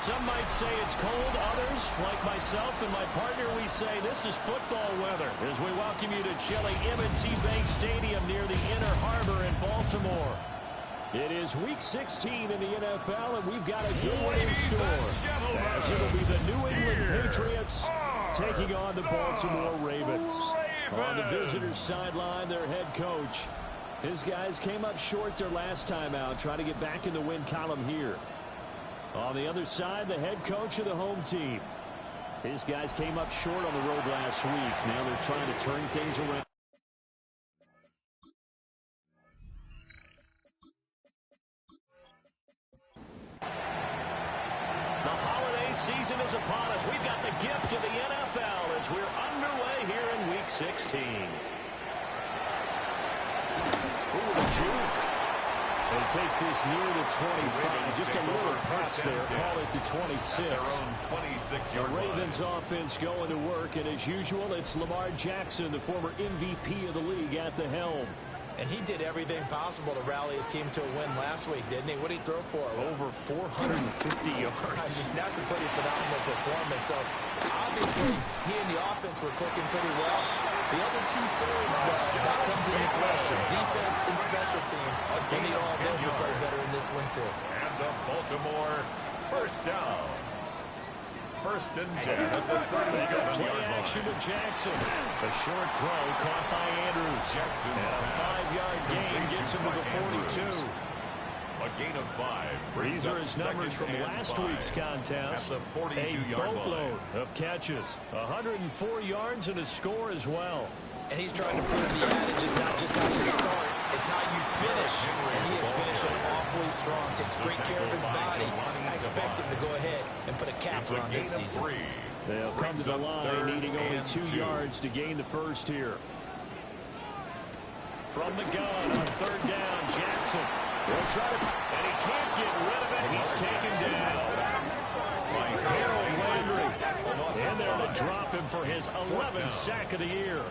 Some might say it's cold. Others, like myself and my partner, we say this is football weather as we welcome you to chilly M&T Bank Stadium near the Inner Harbor in Baltimore. It is Week 16 in the NFL, and we've got a good one in store, as it'll be the New England Patriots taking on the Baltimore Ravens. On the visitors' sideline, their head coach. His guys came up short their last time out, trying to get back in the win column here. On the other side, the head coach of the home team. His guys came up short on the road last week. Now they're trying to turn things around. The holiday season is upon us. We've got the gift of the NFL as we're underway here in Week 16. Ooh, juke. He takes this near the 25. Just a little pass there. Call it the 26. The Ravens offense going to work, and as usual, it's Lamar Jackson, the former MVP of the league, at the helm. And he did everything possible to rally his team to a win last week, didn't he? What did he throw for? Over 450 yards. I mean, that's a pretty phenomenal performance. So, obviously, he and the offense were clicking pretty well. The other two-thirds, that comes into question. Defense and special teams. They need all of them to play better in this one, too. And the Baltimore first down. First and 10 at the 37-yard line. Action to Jackson. A short throw caught by Andrews. And a 5-yard gain gets him to the 42. A gain of 5. These are his numbers from last week's contest. At the 42-yard boatload of catches. 104 yards and a score as well. And he's trying to prove the adage is not just how you start, it's how you finish. And he is finishing awfully strong. Takes great care of his body. I expect him to go ahead and put a cap on this season. They'll come to the line needing only 2 yards to gain the first here. From the gun on third down, Jackson will try to, and he can't get rid of it. He's taken down. Harold Landry in there to drop him for his 11th sack of the year.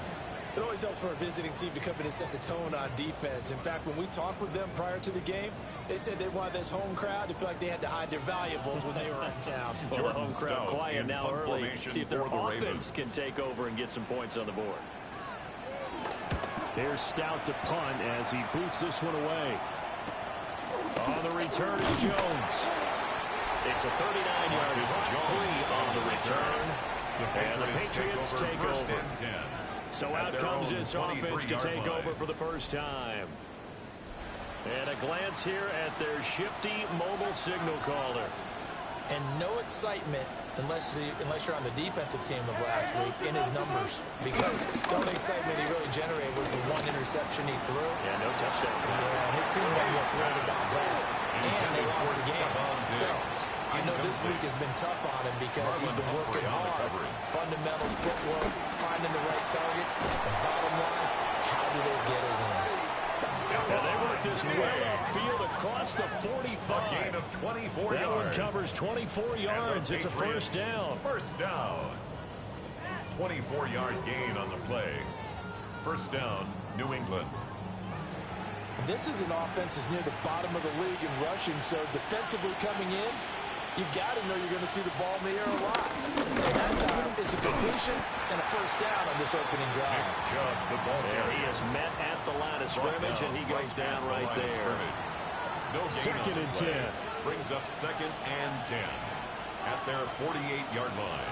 It always helps for a visiting team to come in and set the tone on defense. In fact, when we talked with them prior to the game, they said they wanted this home crowd to feel like they had to hide their valuables when they were in town. Well, the home crowd quiet now early. See if their offense can take over and get some points on the board. Here's Stout to punt as he boots this one away. On the return is Jones. It's a 39-yard run, 3 on the return. And the Patriots take over. So out comes this offense to take over for the first time. And a glance here at their shifty mobile signal caller. And no excitement unless you're on the defensive team of last week in his numbers. Because the only excitement he really generated was the one interception he threw. Yeah, no touchdown. Yeah, and his team wasn't thrilled about that. And they lost the game. So I know this week has been tough on him because he's been working hard. Fundamentals, footwork, finding the right targets. And bottom line, how do they get a win? And they work this way upfield across the 45. A gain of 24 yards. That one covers 24 yards. It's a first down. First down. 24-yard gain on the play. First down, New England. This is an offense that's near the bottom of the league in rushing, so defensively coming in, you've got to know you're going to see the ball in the air a lot. And that time, it's a completion and a first down on this opening drive. And he is met at the line of scrimmage, and he goes down right there. Second and 10. Brings up second and 10 at their 48-yard line.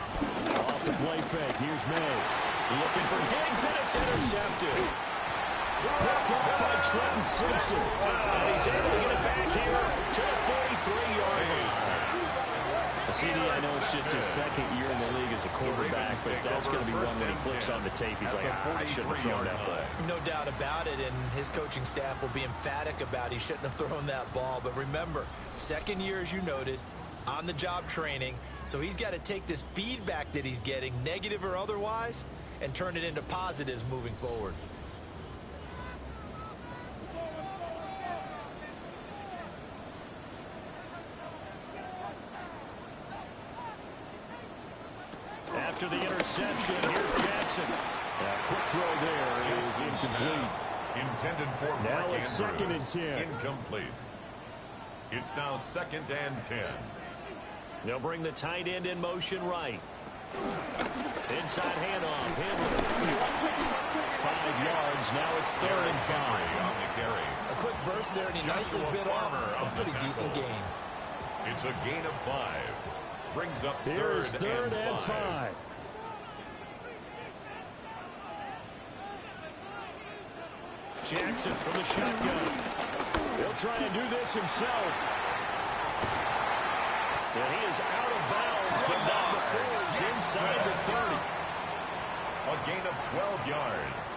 Off the play fake, here's May. Looking for Diggs, and it's intercepted. Picked up by Trenton Simpson. And he's able to get it back here to the 43-yard line. CD, I know it's just his second year in the league as a quarterback, but that's going to be one when he flips on the tape. He's like, I shouldn't have thrown that play. No doubt about it, and his coaching staff will be emphatic about he shouldn't have thrown that ball. But remember, second year, as you noted, on-the-job training, so he's got to take this feedback that he's getting, negative or otherwise, and turn it into positives moving forward. After the interception, here's Jackson. That quick throw there is incomplete. Intended for now Mark it's second and 10. Incomplete. It's now second and 10. They'll bring the tight end in motion right. Inside handoff. Henry. 5 yards. Now it's 3rd and 5. On the carry. A quick burst there, and he nicely bit off a pretty decent gain. It's a gain of 5. Brings up Here's 3rd and 5. Jackson from the shotgun. He'll try and do this himself. And he is out of bounds, but not before he's inside the 30. A gain of 12 yards.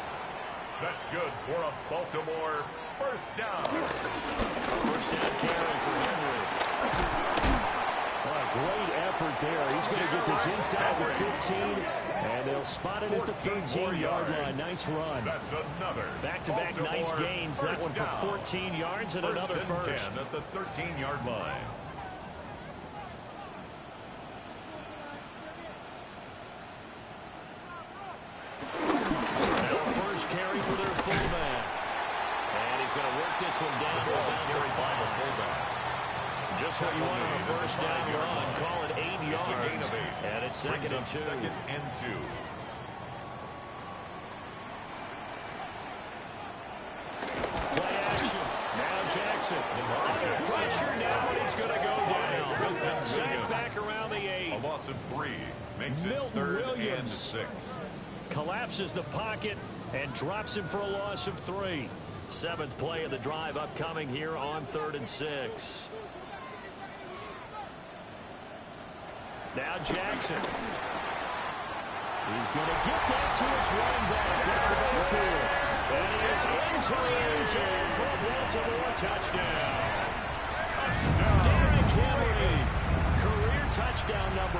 That's good for a Baltimore first down. First down carry for Henry. What a great effort there. He's going to get this inside the 15, and they'll spot it at the 13-yard line. Nice run. That's another. Back-to-back nice gains. That one for 14 yards and another first. 10 at the 13-yard line. First carry for their fullback. And he's going to work this one down. Carry by the fullback. Just what you want on a first down run. Call it 8 yards. It's a gain of 8. And it's 2nd and 2. 2nd and 2. Play action. Now Jackson. Under pressure now, and he's going to go down. Sack back around the 8. A loss of 3 makes it Milton 3rd Williams and 6. collapses the pocket and drops him for a loss of 3. 7th play of the drive upcoming here on 3rd and 6. Now Jackson. He's going to get that to his running back down the backfield. And he is into the end zone for a Baltimore touchdown. Derrick Henry. Career touchdown number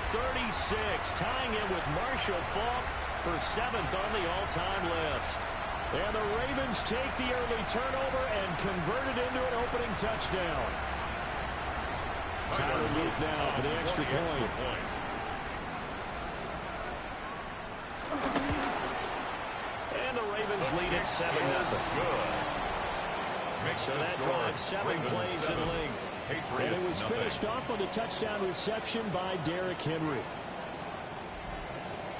136. Tying in with Marshall Faulk for 7th on the all-time list. And the Ravens take the early turnover and convert it into an opening touchdown. Tyler Luke now for the extra point. And the Ravens lead at 7-0. So that drive 7 plays in length. And it was finished off on the touchdown reception by Derrick Henry.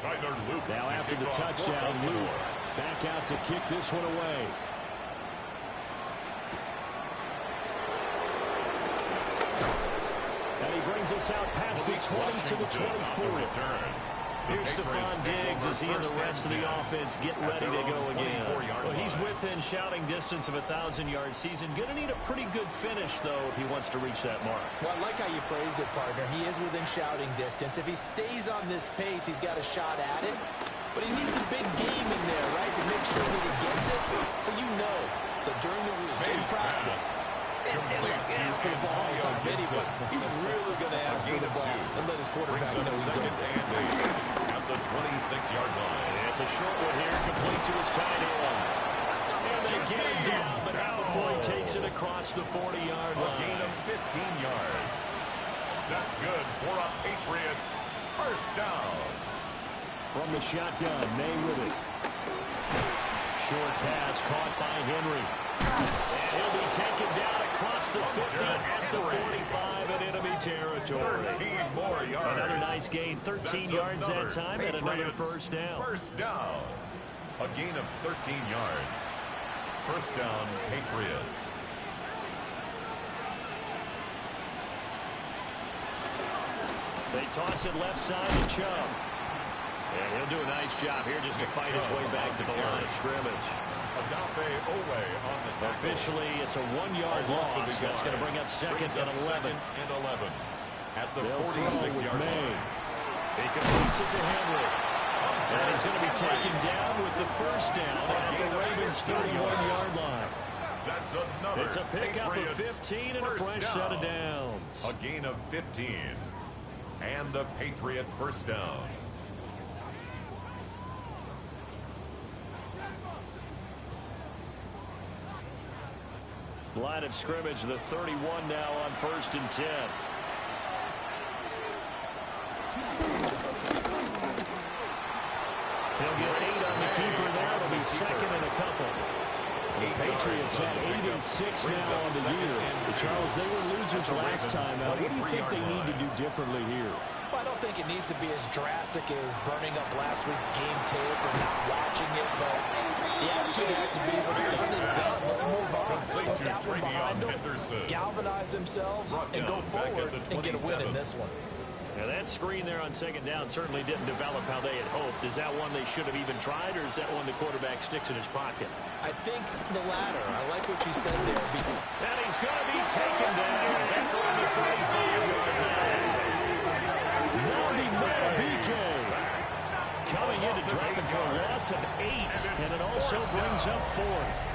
Tyler Luke. Now after the touchdown, Luke back out to kick this one away. And he brings us out past the 20 to the 24. Here's Stephon Diggs as he and the rest of the offense get ready to go again. Well, he's within shouting distance of a 1,000-yard season. Going to need a pretty good finish, though, if he wants to reach that mark. Well, I like how you phrased it, partner. He is within shouting distance. If he stays on this pace, he's got a shot at it. But he needs a big game in there, right, to make sure that he gets it. So you know that during the week, in practice, and look, ask for the ball. It's on video, but he's really going to ask for the ball and let his quarterback know he's open. At the 26-yard line. It's a short one here, complete to his tight end. And they get him down, but out before he takes it across the 40-yard line. A gain of 15 yards. That's good for a Patriots first down. From the shotgun, May with it. Short pass caught by Henry. And he'll be taken down across the 50 at the 45 in enemy territory. 13 more yards. Another nice gain, 13 yards that time, and another first down. First down. A gain of 13 yards. First down, Patriots. They toss it left side to Chubb. And he'll do a nice job here just to fight his way back to the line of scrimmage. Officially, it's a 1-yard loss. That's going to bring up 2nd and 11. At the 46-yard line. He completes it to Henry. And he's going to be taken down with the first down at the Ravens' 31-yard line. That's another. It's a pickup of 15 and a fresh set of downs. A gain of 15. And the Patriot first down. Line of scrimmage, the 31 now on 1st and 10. He'll get 8 on the keeper there. It'll be 2nd and a couple. The Patriots at 8-6 now on the year. Charles, they were losers last time out. What do you think they need to do differently here? Well, I don't think it needs to be as drastic as burning up last week's game tape or not watching it, but the attitude has to be what's done is done. Let's move on. Put that one behind them, galvanize themselves, and go forward and get a win in this one. Now that screen there on second down certainly didn't develop how they had hoped. Is that one they should have even tried, or is that one the quarterback sticks in his pocket? I think the latter. I like what you said there. And he's going to be taken down. Back on the 35-yard line. Naldi Matabike coming in to drop him for a loss of 8, and it also brings up 4th.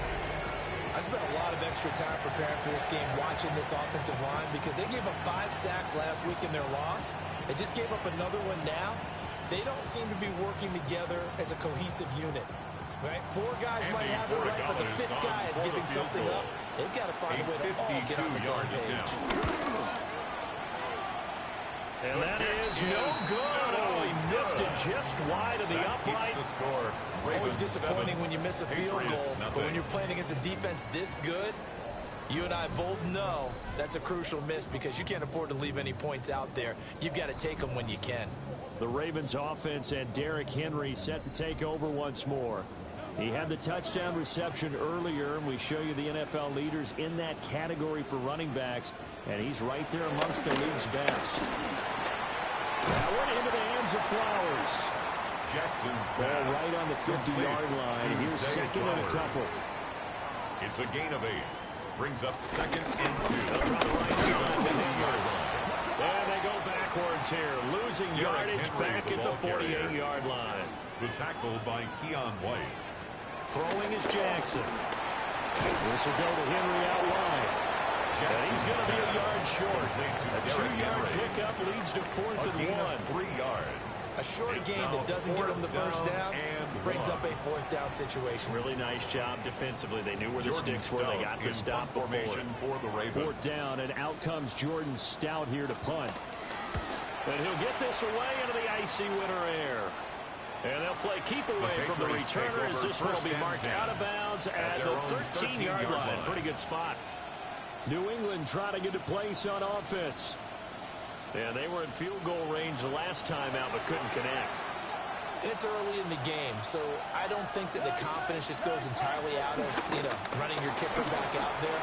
I spent a lot of extra time preparing for this game, watching this offensive line, because they gave up 5 sacks last week in their loss. They just gave up another one now. They don't seem to be working together as a cohesive unit. Right? 4 guys might have it right, but the 5th guy is giving something up. They've got to find a way to all get on the same page. And that is no good. Oh, he missed it just wide of the upright. Always disappointing when you miss a field goal, but when you're playing against a defense this good, you and I both know that's a crucial miss because you can't afford to leave any points out there. You've got to take them when you can. The Ravens offense and Derrick Henry set to take over once more. He had the touchdown reception earlier, and we show you the NFL leaders in that category for running backs, and he's right there amongst the league's best. That one into the hands of Flowers. Jackson's ball right on the 50-yard line. Here's second and a couple. It's a gain of 8. Brings up second and 2. They'll try the right side. And they go backwards here. Losing yardage back at the 48-yard line. The tackle by Keon White. Throwing is Jackson. This will go to Henry out wide. And he's going to be a yard short. A 2-yard pickup leads to 4th and 1. 3 yards. A short gain that doesn't get them the first down brings up a 4th down situation. Really nice job defensively. They knew where the sticks were. They got the stop before. For the Ravens. 4th down, and out comes Jordan Stout here to punt. And he'll get this away into the icy winter air. And they'll play keep away from the returner as this one will be marked out of bounds at the 13-yard line. Pretty good spot. New England trying to get a place on offense. And they were in field goal range the last time out but couldn't connect. And it's early in the game, so I don't think that the confidence just goes entirely out of, running your kicker back out there.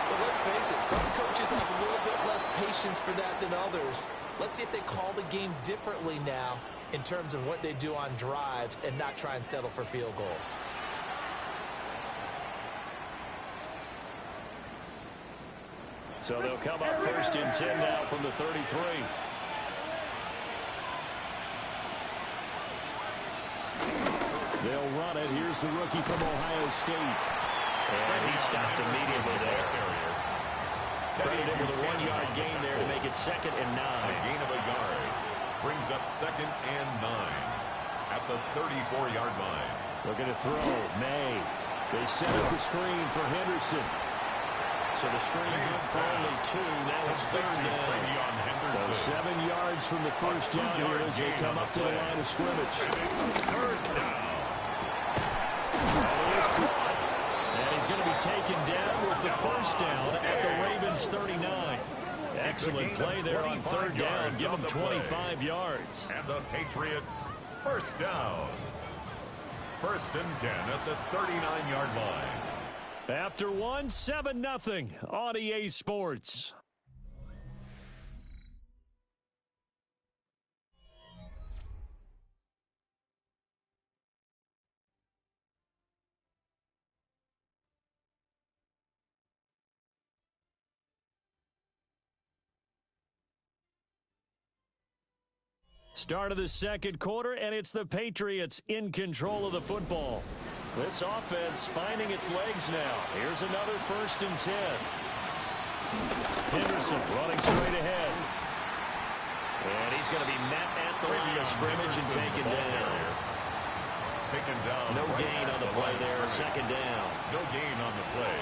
But let's face it, some coaches have a little bit less patience for that than others. Let's see if they call the game differently now in terms of what they do on drives and not try and settle for field goals. So they'll come up 1st and 10 now from the 33. They'll run it. Here's the rookie from Ohio State. And he stopped immediately there. Credited with a 1-yard gain there to make it 2nd and 9. A gain of a yard. Brings up 2nd and 9 at the 34-yard line. Looking to throw. May. They set up the screen for Henderson. So the screen good for only 2. Now it's 3rd down. So 7 yards from the first down here as they come up to the line of scrimmage. 3rd down. And he is caught. And he's going to be taken down with the first down at the Ravens 39. Excellent play there on 3rd down. Give them 25 yards. And the Patriots, 1st down. 1st and 10 at the 39-yard line. After 7-0 on EA Sports. Start of the second quarter, and it's the Patriots in control of the football. This offense finding its legs now. Here's another 1st and 10. Henderson running straight ahead. And he's going to be met at the line of scrimmage and taken down. No gain on the play there. 2nd down. No gain on the play.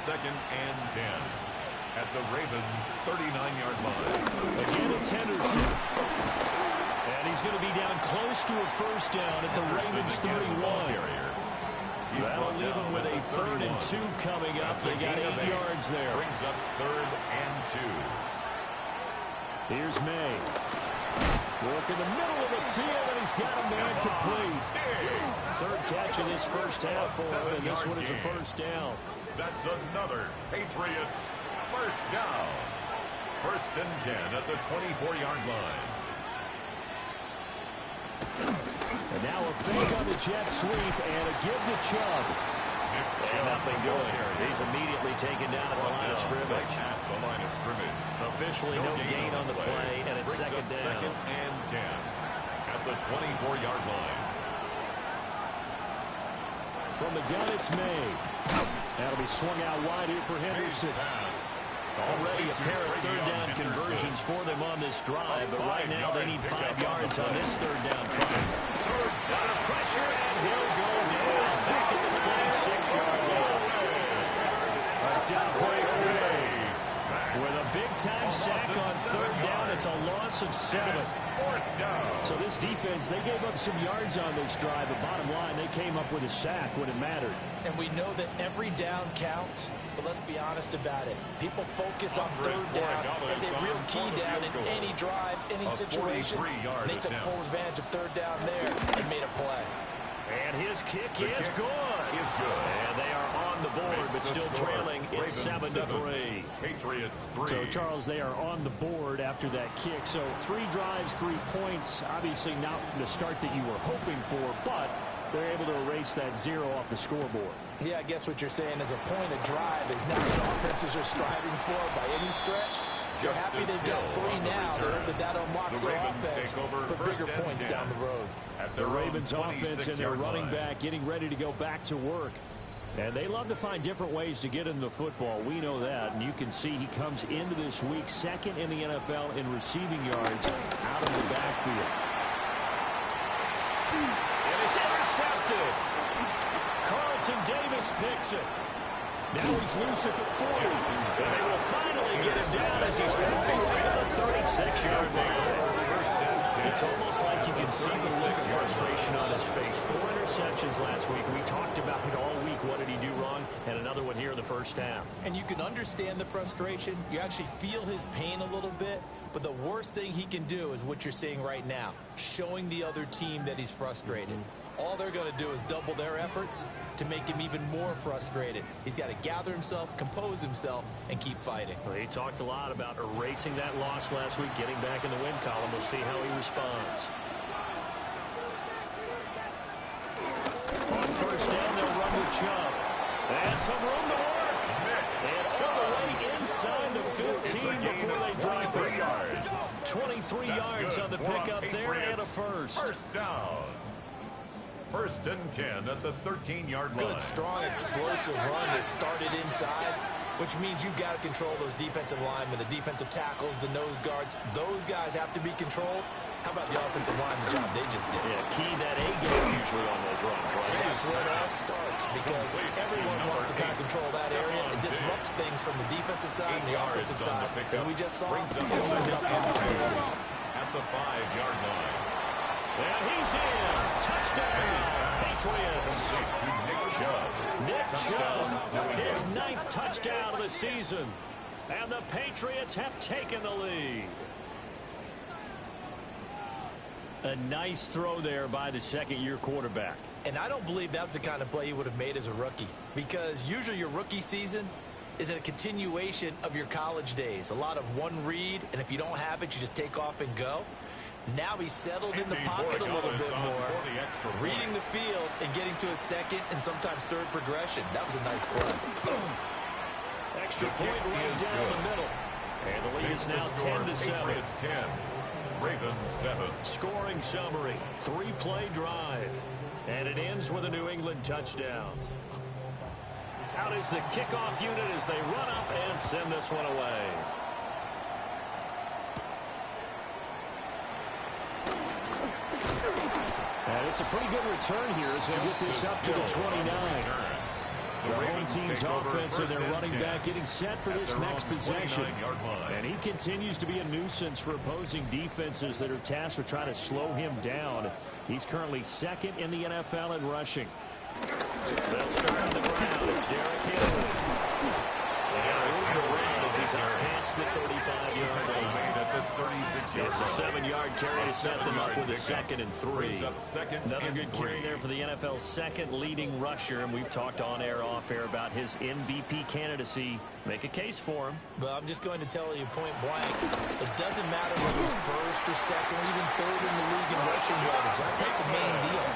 2nd and 10 at the Ravens 39-yard line. Again, it's Henderson. And he's going to be down close to a 1st down at the Ravens 31. That'll leave him with a 3rd and 2 coming up. They got 8 yards there. Brings up 3rd and 2. Here's May. Work in the middle of the field, and he's got a man complete. 3rd catch of this first half for him, and this one is a first down. That's another Patriots first down. 1st and 10 at the 24-yard line. And now a fake on the jet sweep and a give to Chubb. And nothing doing here. He's immediately taken down at the line of scrimmage. Officially no gain on the play, and it's second down. 2nd and 10 at the 24-yard line. From the gun, it's May. That'll be swung out wide here for Henderson. Already a pair of 3rd down conversions for them on this drive, but right now they need 5 yards on this 3rd down try. Under pressure, and he'll go down back at the 26-yard line. Down for with a big-time sack on 3rd down. It's a loss of 7. 4th down. So this defense, they gave up some yards on this drive, but bottom line, they came up with a sack when it mattered. And we know that every down counts, but let's be honest about it. People focus on 3rd down as a real key down in any drive, any situation. They took full advantage of 3rd down there and made a play. And his kick is good. And they are on the board, but still trailing. It's 7-3. Patriots 3. So, Charles, they are on the board after that kick. So 3 drives, 3 points. Obviously not the start that you were hoping for, but they're able to erase that 0 off the scoreboard. Yeah, I guess what you're saying is a point of drive is not what offenses are striving for by any stretch. You're happy they've got 3 now. They hope that unlocks their offense for bigger points down the road. The Ravens offense and their running back getting ready to go back to work. And they love to find different ways to get into the football. We know that. And you can see he comes into this week 2nd in the NFL in receiving yards out of the backfield. And it's intercepted. Carlton Davis picks it. Now he's loose at the 40. And they will finally get him down as he's crawling away to the 36-yard line. It's almost like you can see the look of frustration on his face. 4 interceptions last week. We talked about it all week. What did he do wrong? And another one here in the first half. And you can understand the frustration. You actually feel his pain a little bit. But the worst thing he can do is what you're seeing right now, showing the other team that he's frustrated. All they're going to do is double their efforts to make him even more frustrated. He's got to gather himself, compose himself, and keep fighting. Well, he talked a lot about erasing that loss last week, getting back in the win column. We'll see how he responds. On first down, they'll run with Chubb. And some room to work. And all the way inside the 15 before they drop it. 23 yards on the pickup there and a first. First down. 1st and 10 at the 13-yard line. Good, strong, explosive run that started inside, which means you've got to control those defensive linemen, the defensive tackles, the nose guards. Those guys have to be controlled. How about the offensive line, the job they just did? Yeah, key that A game usually on those runs, right? That's where it all starts, because everyone wants to kind of control that area. It disrupts things from the defensive side and the offensive side. As we just saw, it opens up possibilities. At the 5-yard line. And he's in. Touchdown, Patriots. Nick Chubb, his 9th touchdown of the season. And the Patriots have taken the lead. A nice throw there by the second-year quarterback. And I don't believe that was the kind of play he would have made as a rookie, because usually your rookie season is a continuation of your college days. A lot of one read, and if you don't have it, you just take off and go. Now he's settled in the pocket a little bit more, reading the field and getting to a 2nd and sometimes 3rd progression. That was a nice play. Extra point right down the middle. And the lead is now 10-7. 10. Ravens 7. Scoring summary, 3-play drive. And it ends with a New England touchdown. Out is the kickoff unit as they run up and send this one away. And it's a pretty good return here as they get this up to the 29. The home team's offense and their running back getting set for this next possession. And he continues to be a nuisance for opposing defenses that are tasked with trying to slow him down. He's currently 2nd in the NFL in rushing. They'll start on the ground. It's Derrick Henry. 5-yard carry to set them up with a 2nd and 3. Another good carry there for the NFL's second leading rusher, and we've talked on air, off air about his MVP candidacy. Make a case for him. Well, I'm just going to tell you point blank, it doesn't matter whether he's first or second or even third in the league in rushing yardage. That's not the main deal.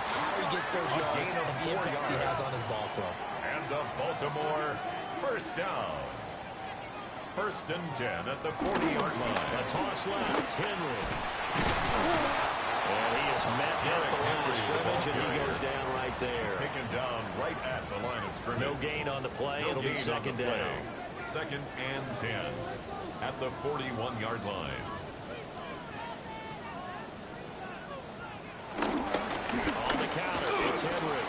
It's how he gets those yards and the impact he has on his ball club. And the Baltimore first down. 1st and 10 at the 40-yard line. A toss left, Henry. And he is met at the line of scrimmage, and he goes down right there. Taken down right at the line of scrimmage. No gain on the play. It'll be 2nd down. 2nd and 10 at the 41-yard line. On the counter, it's Henry.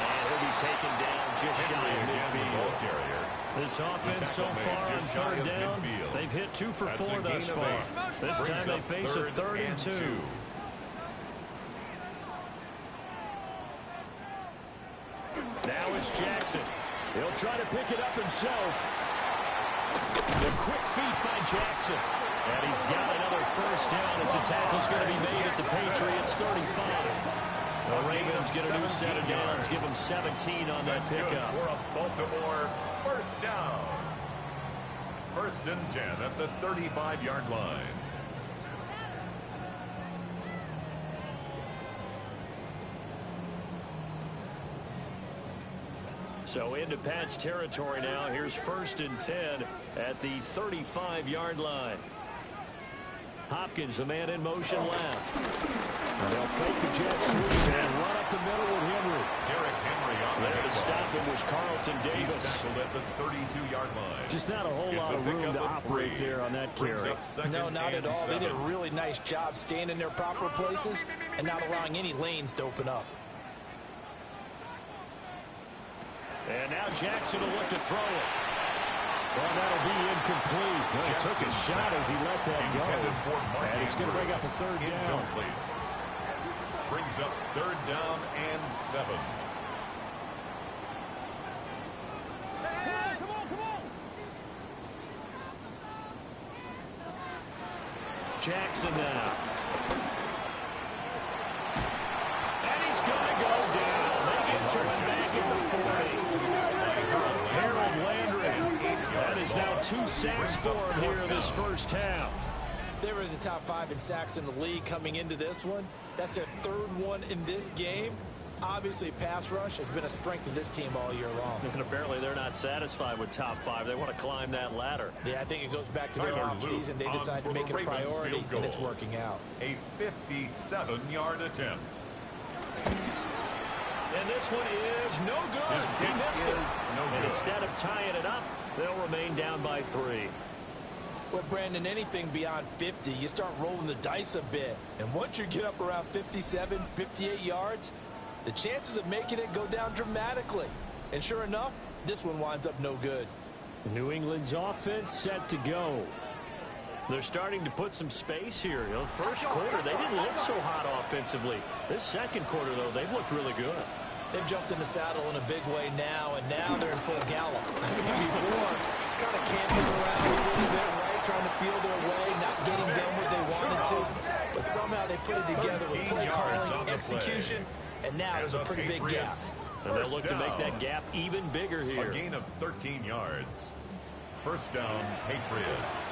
And he'll be taken down just shy of midfield. This offense so far on 3rd down, they've hit 2 for 4 thus far. This time they face a 3rd and 2. Now it's Jackson. He'll try to pick it up himself. The quick feet by Jackson. And he's got another 1st down as the tackle's going to be made at the Patriots 35. The Ravens get a new set of downs, give them 17 on that pickup. For a Baltimore first down. 1st and 10 at the 35-yard line. So into Pat's territory now. Here's 1st and 10 at the 35-yard line. Hopkins, the man in motion left. And they'll fake the jet sweep and run up the middle with Henry. Derrick Henry on there to stop him was Carlton Davis. He's tackled at the 32-yard line. Just not a whole lot of room to operate there on that carry. No, not at all. They did a really nice job staying in their proper places and not allowing any lanes to open up. And now Jackson will look to throw it. Well, that'll be incomplete. Well, he took a shot as he let that go. And it's going to bring up a 3rd down. Brings up 3rd down and 7. Jackson now. And he's going to go down. They get to him back at the 40. Harold Landry. That is now 2 sacks for him here in this 1st half. They were in the top 5 in sacks in the league coming into this one. That's their 3rd one in this game. Obviously, pass rush has been a strength of this team all year long. And apparently they're not satisfied with top 5. They want to climb that ladder. Yeah, I think it goes back to their offseason. They decided to make it a priority, and it's working out. A 57-yard attempt. And this one is no good. He missed it. And instead of tying it up, they'll remain down by 3. Well, Brandon, anything beyond 50, you start rolling the dice a bit. And once you get up around 57, 58 yards, the chances of making it go down dramatically. And sure enough, this one winds up no good. New England's offense set to go. They're starting to put some space here. You know, 1st quarter, they didn't look so hot offensively. This 2nd quarter, though, they've looked really good. They've jumped in the saddle in a big way now, and now they're in full gallop. I mean, before, kind of camping around a little bit, right, trying to feel their way, not getting done what they wanted to. But somehow they put it together with play calling, execution, and now there's a pretty big gap. And they'll look to make that gap even bigger here. A gain of 13 yards. 1st down, Patriots.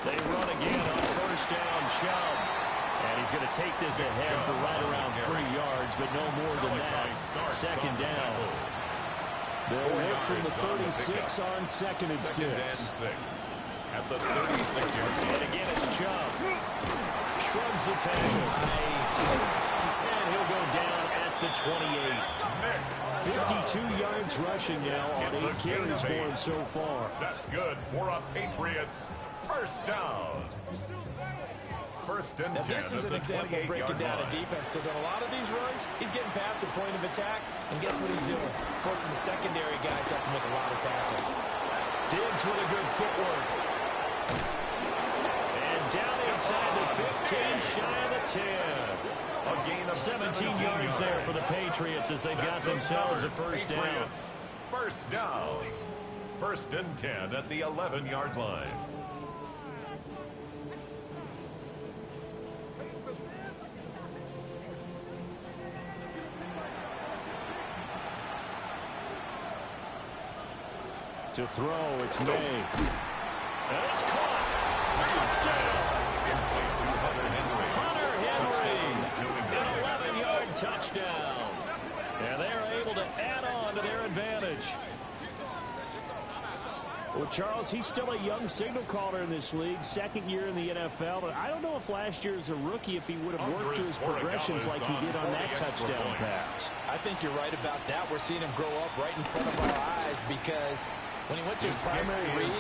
They run again on 1st down, Chubb. And he's going to take this ahead for right around 3 yards, but no more than that. 2nd down. They'll work from the 36 on 2nd and 6. At the 36-yard line. And again, it's Chubb. Shrugs the tackle. Nice. And he'll go down at the 28. 52 yards rushing now on 8 carries for him so far. That's good for a Patriots first down. 1st and 10. Now, this is an example breaking down a defense, because on a lot of these runs, he's getting past the point of attack, and guess what he's doing? Forcing the secondary guys to have to make a lot of tackles. Diggs with a good footwork. And down inside the 15, shy of the 10. A gain of 17 yards there for the Patriots as they've got themselves a 1st down. First down. 1st and 10 at the 11-yard line. To throw, it's May. And it's caught. Touchdown. Hunter Henry. An 11-yard touchdown. And they're able to add on to their advantage. Well, Charles, he's still a young signal caller in this league, 2nd year in the NFL. But I don't know if last year as a rookie, if he would have worked through his progressions like he did on that touchdown pass. I think you're right about that. We're seeing him grow up right in front of our eyes because when he went to his primary read,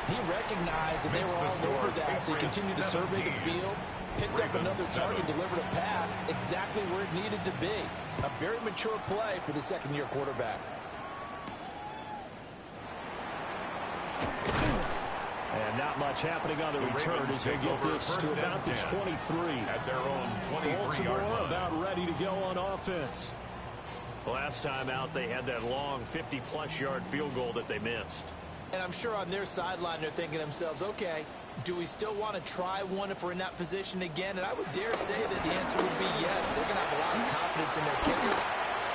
he recognized that they were all over that, so he continued to survey the field, picked up another target, delivered a pass exactly where it needed to be. A very mature play for the 2nd-year quarterback. And not much happening on the return as they get this to about the 23. At their own 23-yard line. About ready to go on offense. Last time out, they had that long 50-plus yard field goal that they missed. And I'm sure on their sideline they're thinking to themselves, okay, do we still want to try one if we're in that position again? And I would dare say that the answer would be yes. They're going to have a lot of confidence in their kicker.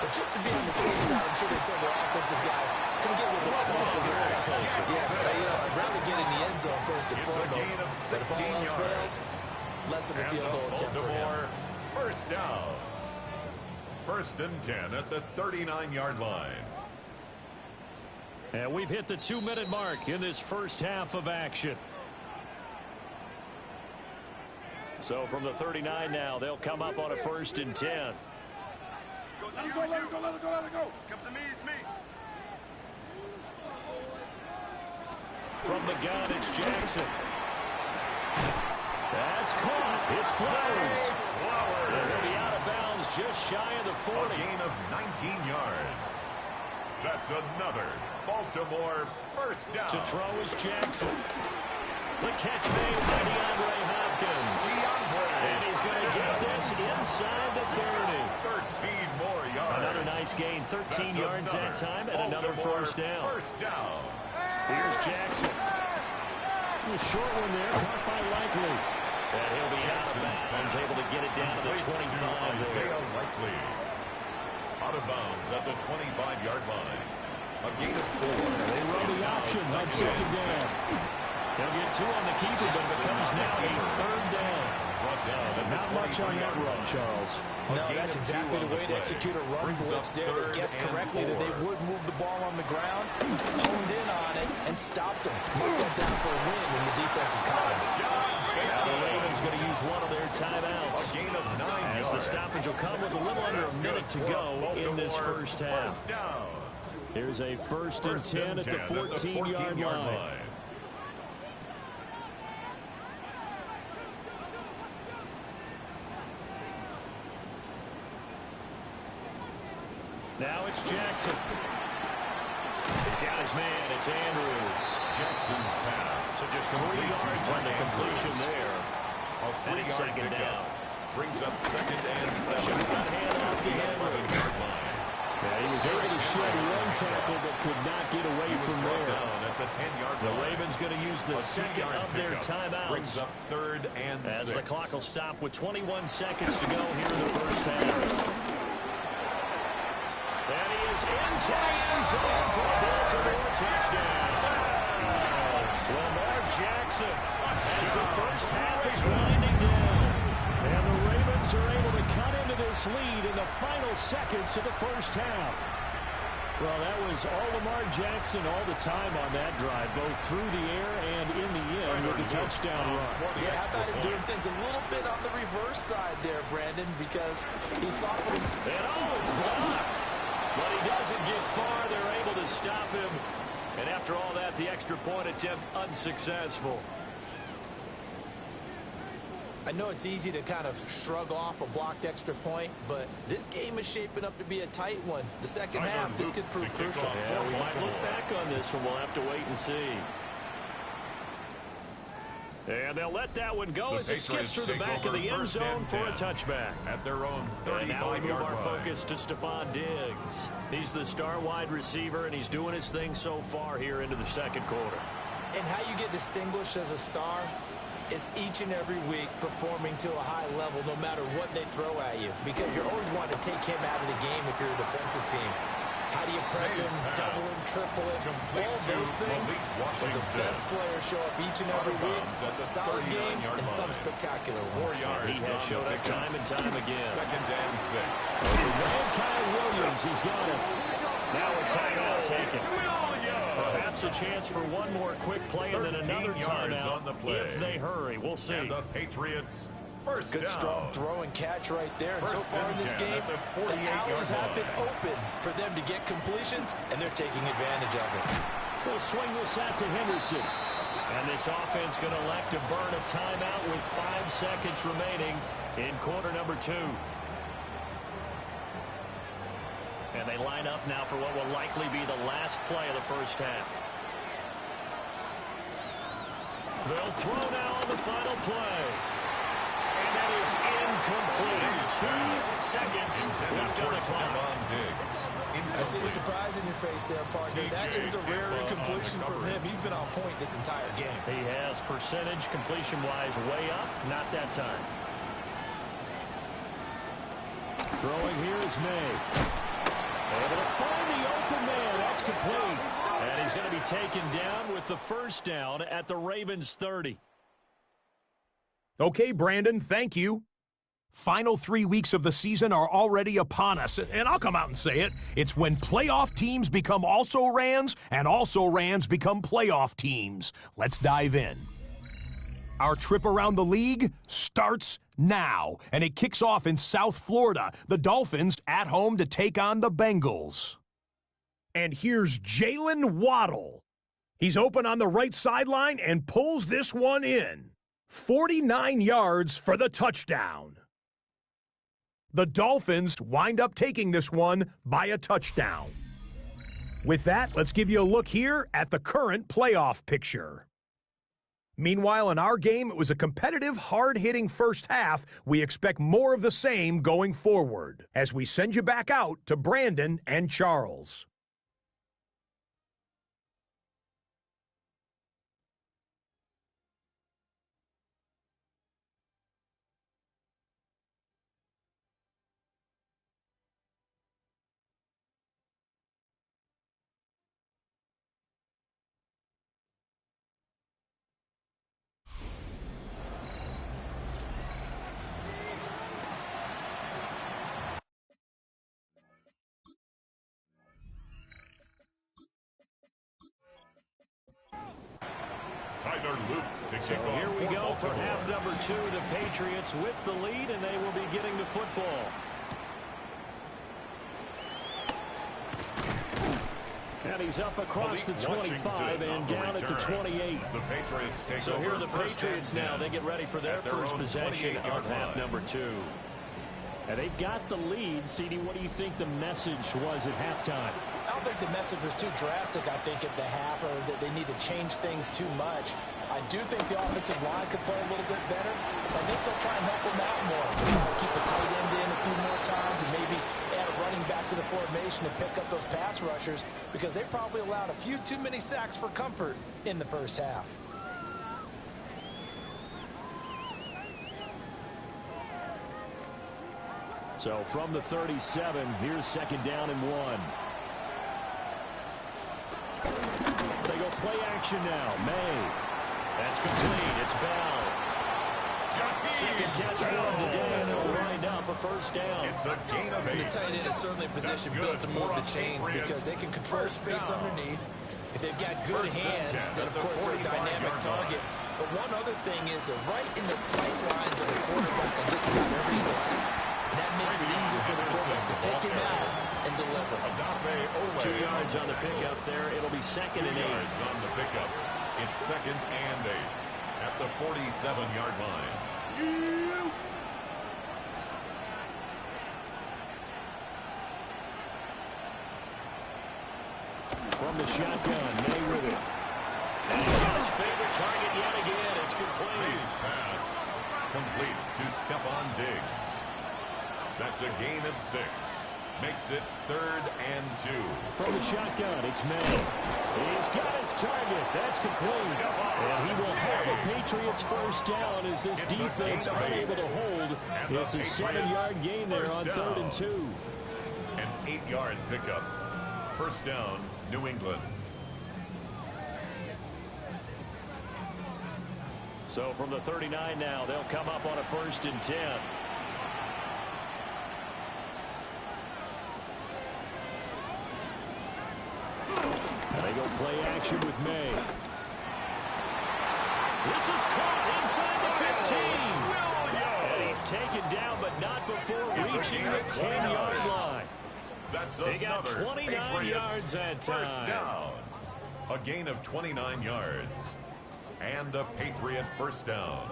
But just to be on the safe side, I'm sure they tell their offensive guys, can we get a little bit closer this time? Yeah, I'd rather get in the end zone first and foremost. But if all else fails, less of a field goal attempt for him. First down. 1st and 10 at the 39-yard line. And we've hit the 2-minute mark in this first half of action. So from the 39 now, they'll come up on a 1st and 10. Let it go, let it go, let it go, let it go. Come to me, it's me. From the gun, it's Jackson. That's caught. It's Flowers. They're going to be out of bounds just shy of the 40. A gain of 19 yards. That's another Baltimore first down. To throw is Jackson. The catch made by DeAndre Hopkins. And he's going to get this inside the 30. 13 more yards. Another nice gain. 13 yards that time and another first down. First down. Here's Jackson. A short one there, caught by Likely. And he'll be out of bounds, able to get it down to the 25 there. Likely. Out of bounds at the 25-yard line. A gain of 4. They run the option on 2nd down. They'll get 2 on the keeper, but it becomes now a 3rd down. Not much on that run, Charles. No, that's exactly the way to execute a run blitz there. They guessed correctly that they would move the ball on the ground, honed in on it, and stopped them. Moved that down for a win in the defense's column. Now the Ravens going to use one of their timeouts. As the stoppage will come with a little under a minute to go in this first half. Here's a 1st and 10 at the 14-yard line. Now it's Jackson. He's got his man. It's Andrews. Jackson's pass. So just 3 yards on the completion there. And it's 2nd down. Brings up 2nd and 7. Shotgun handoff to Andrews. Yeah, he was able to shed one tackle but could not get away from there. At the 10-yard line. The Ravens going to use the second of their timeouts. Brings up 3rd and 6. As the clock will stop with 21 seconds to go here in the first half. And he is into the end zone for a Baltimore touchdown. Lamar Jackson as the first half is winding down. And the Ravens are able to cut into this lead in the final seconds of the first half. Well, that was all Lamar Jackson all the time on that drive, both through the air and in the end with a touchdown run. Yeah, how about him doing things a little bit on the reverse side there, Brandon, because he saw him. And it's blocked. But he doesn't get far. They're able to stop him. And after all that, the extra point attempt unsuccessful. I know it's easy to kind of shrug off a blocked extra point, but this game is shaping up to be a tight one. The second half, this could prove crucial. Yeah, we might look back on this one. We'll have to wait and see. And they'll let that one go as it skips through the back of the end zone for a touchback. At their own 35-yard line. And now we move our focus to Stephon Diggs. He's the star wide receiver, and he's doing his thing so far here into the second quarter. And how you get distinguished as a star is each and every week performing to a high level no matter what they throw at you, because you're always wanting to take him out of the game if you're a defensive team. How do you press him, double him, triple him, all those things? But the best players show up each and every week, solid games and some spectacular ones. He has showed up time and time again. Second and 6. And Kyle Williams, he's got it. Now a timeout taken. Perhaps a chance for one more quick play and then another timeout on the play. if they hurry. We'll see. And the Patriots first Good down. strong throw and catch right there. And so far in this game, the alleys have been open for them to get completions, and they're taking advantage of it. We'll swing this out to Henderson. And this offense going to elect to burn a timeout with 5 seconds remaining in quarter number 2. And they line up now for what will likely be the last play of the first half. They'll throw now on the final play. And that is incomplete. 2 seconds left on the clock. I see the surprise in your face there, partner. That is a rare incompletion from him. He's been on point this entire game. He has percentage completion-wise way up. Not that time. Throwing here is May. Able to find the open man. That's complete. And he's going to be taken down with the first down at the Ravens 30. Okay, Brandon, thank you. Final 3 weeks of the season are already upon us, and I'll come out and say it. It's when playoff teams become also-rans, and also-rans become playoff teams. Let's dive in. Our trip around the league starts now, and it kicks off in South Florida. The Dolphins at home to take on the Bengals. And here's Jalen Waddle. He's open on the right sideline and pulls this one in. 49 yards for the touchdown. The Dolphins wind up taking this one by a touchdown. With that, let's give you a look here at the current playoff picture. Meanwhile, in our game, it was a competitive, hard-hitting first half. We expect more of the same going forward as we send you back out to Brandon and Charles. So here we go for half number 2. The Patriots with the lead, and they will be getting the football. And he's up across the 25 and down at the 28. So here are the Patriots now. They get ready for their first possession of half number 2. And they've got the lead. CD, what do you think the message was at halftime? I don't think the message was too drastic, I think, at the half, or that they need to change things too much. I do think the offensive line could play a little bit better. I think they'll try and help them out more. They'll try to keep a tight end in a few more times and maybe add a running back to the formation to pick up those pass rushers, because they probably allowed a few too many sacks for comfort in the first half. So from the 37, here's second down and 1. They go play action now. May. That's complete. It's Bell. Second catch for him today, and it'll wind up a first down. It's a gain of 8. The tight end is certainly a position built to move the chains because they can control space underneath. If they've got good hands, then of course they're a dynamic target. But one other thing is they're right in the sight lines of the quarterback on just about every play. And that makes it easier for the quarterback to pick him out and deliver. 2 yards on the pickup there. It'll be second and 8. 2 yards on the pickup. It's second and 8 at the 47-yard line. From the shotgun, May with it. And he's got a his favorite target yet again. It's complete. His pass complete to Stephon Diggs. That's a gain of 6. Makes it 3rd and 2. From the shotgun, it's May. He's got his target. That's complete. And he will have a Patriots first down as this defense unable to hold. It's a 7-yard gain there on 3rd and 2. An 8-yard pickup. First down, New England. So from the 39 now, they'll come up on a 1st and 10. And they go play action with May. This is caught inside the 15. And he's taken down, but not before reaching the 10-yard line. That's They got 29 Patriots yards that time. First down. A gain of 29 yards. And a Patriot first down.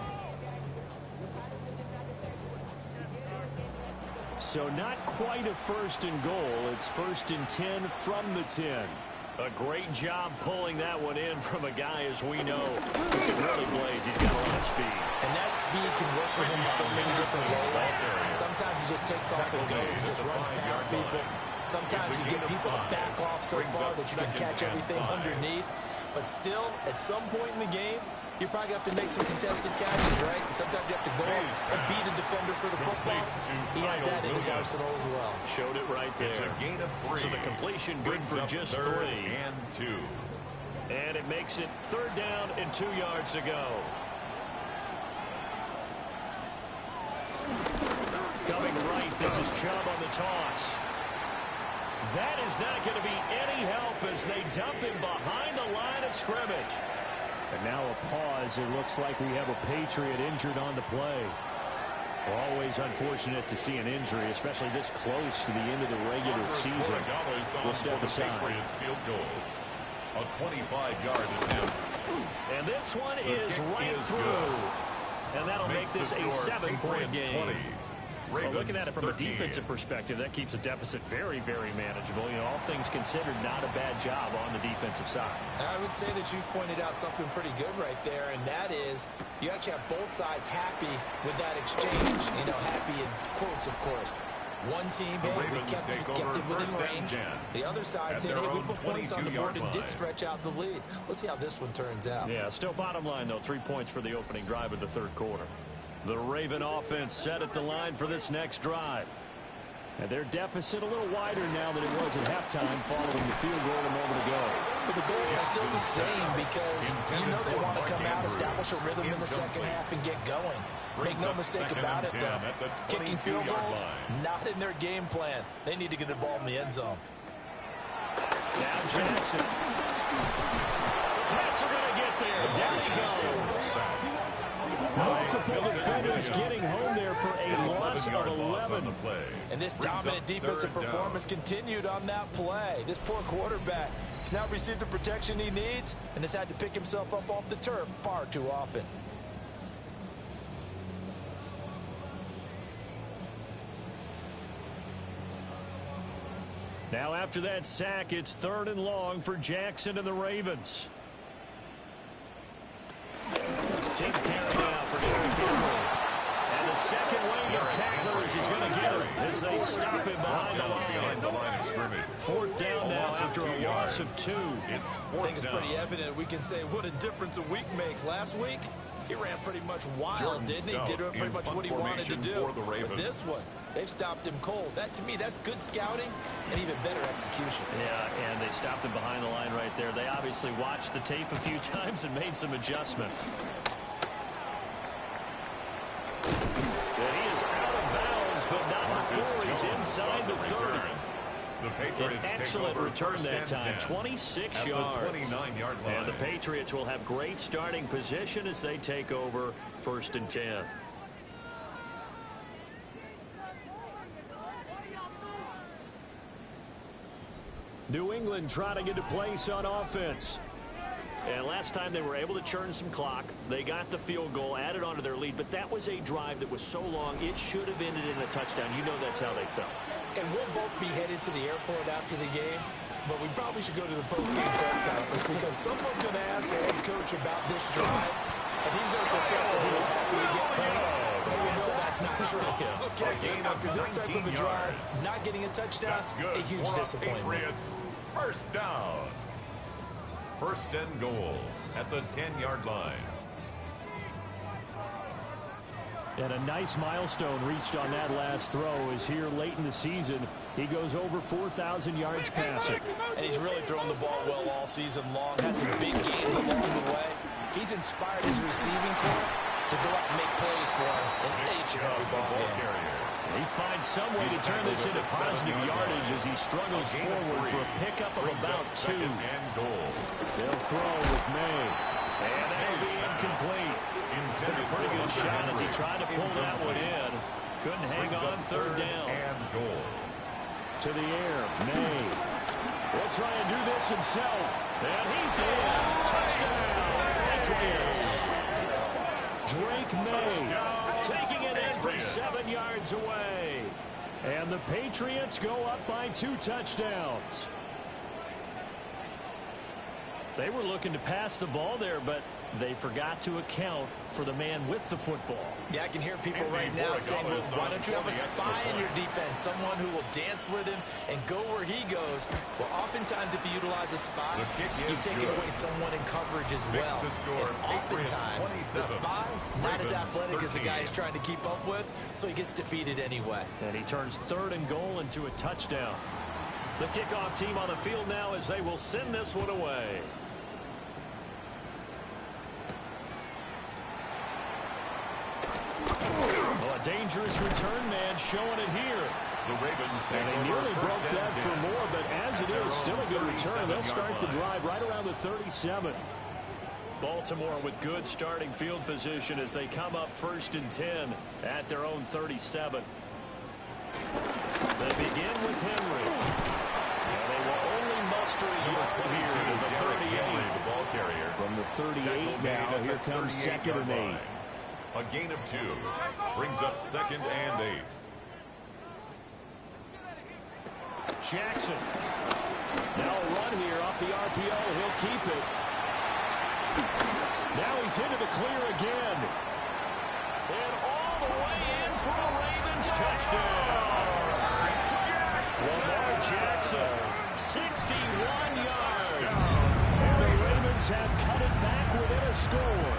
So not quite a 1st and goal. It's 1st and 10 from the 10. A great job pulling that one in from a guy, as we know, who can really blaze. He's got a lot of speed. And that speed can work for him so many different ways. Sometimes he just takes off and goes, just runs past people. Sometimes you get people to back off so far that you can catch everything underneath. But still, at some point in the game, you probably have to make some contested catches, right? Sometimes you have to go and beat a defender for the football. He has that in his arsenal as well. Showed it right there. It's a gain of 3. So the completion good for just 3. And 2. And it makes it 3rd down and 2 yards to go. Coming right, this is Chubb on the toss. That is not going to be any help as they dump him behind the line of scrimmage. And now a pause. It looks like we have a Patriot injured on the play. Always unfortunate to see an injury, especially this close to the end of the regular season. We'll step aside. Patriots field goal. A 25-yard attempt. And this one is right through. And that'll make this a 7-point game. Well, looking at it from a defensive perspective, that keeps the deficit very, very manageable. You know, all things considered, not a bad job on the defensive side. I would say that you've pointed out something pretty good right there, and that is you actually have both sides happy with that exchange. You know, happy in quotes, of course. One team, hey, we kept it within range. The other side saying, hey, we put points on the board and did stretch out the lead. Let's see how this one turns out. Yeah, still bottom line, though, 3 points for the opening drive of the 3rd quarter. The Raven offense set at the line for this next drive. And their deficit a little wider now than it was at halftime following the field goal a moment ago. But the goal is still the same because you know they want to come out, establish a rhythm in the second half, and get going. Make no mistake about it, though. Kicking field goals, not in their game plan. They need to get the ball in the end zone. Now Jackson. Pats are going to get there. Down he goes. Multiple defenders getting home there for a loss of 11. And this dominant defensive performance continued on that play. This poor quarterback has now received the protection he needs and has had to pick himself up off the turf far too often. Now after that sack, it's 3rd and long for Jackson and the Ravens. Take carry now for Derrick Henry. And the second wave of tacklers is going to get him as they stop him behind the line. 4th down now after a loss of 2. I think it's pretty evident we can say what a difference a week makes. Last week, he ran pretty much wild, didn't he? Did pretty much what he wanted to do. But this one, they've stopped him cold. That, to me, that's good scouting and even better execution. Yeah, and they stopped him behind the line right there. They obviously watched the tape a few times and made some adjustments. And he is out of bounds, but not before he's inside the 30. An excellent return that time, 26 yards. 29-yard line. And the Patriots will have great starting position as they take over 1st and 10. New England trying to get a place on offense. And last time they were able to churn some clock. They got the field goal, added on to their lead, but that was a drive that was so long, it should have ended in a touchdown. You know that's how they felt. And we'll both be headed to the airport after the game. but we probably should go to the post-game press conference because someone's going to ask the head coach about this drive, and he's going to profess that he was happy to get points, but we know that's not true. Okay, after this type of a drive, not getting a touchdown, a huge disappointment. Patriots, first down. First and goal at the 10-yard line. And a nice milestone reached on that last throw is here late in the season. He goes over 4,000 yards passing. And he's really thrown the ball well all season long. Had some big games along the way. He's inspired his receiving corps to go out and make plays for him in each and every ball game. He finds some way to turn this into positive yardage as he struggles forward for a pickup of about 2. They'll throw with May. And that'll be incomplete. Took a pretty good shot as he tried to pull that one in. Couldn't hang on third down. And goal. To the air, May. He'll try and do this himself. And he's in. Touchdown, Patriots. Drake May taking it in from 7 yards away. And the Patriots go up by 2 touchdowns. They were looking to pass the ball there, but they forgot to account for the man with the football. Yeah, I can hear people right now saying, well, why don't you have a spy in your defense, someone who will dance with him and go where he goes? Well, oftentimes if you utilize a spy, you've taken away someone in coverage as well. And oftentimes the spy, not as athletic as the guy he's trying to keep up with, so he gets defeated anyway. And he turns 3rd and goal into a touchdown. The kickoff team on the field now as they will send this one away. Well, a dangerous return man showing it here. The Ravens and they nearly broke that for more, but as it is, still a good return. They'll start the drive right around the 37. Baltimore with good starting field position as they come up 1st and 10 at their own 37. They begin with Henry. And they will only muster a yard here to the 38. The ball carrier. From the 38 now, here comes 2nd and 8. A gain of 2 brings up 2nd and 8. Jackson. Now a run here off the RPO. He'll keep it. Now he's into the clear again. And all the way in for a Ravens touchdown. Lamar Jackson, 61 yards. And the Ravens have cut it back within a score.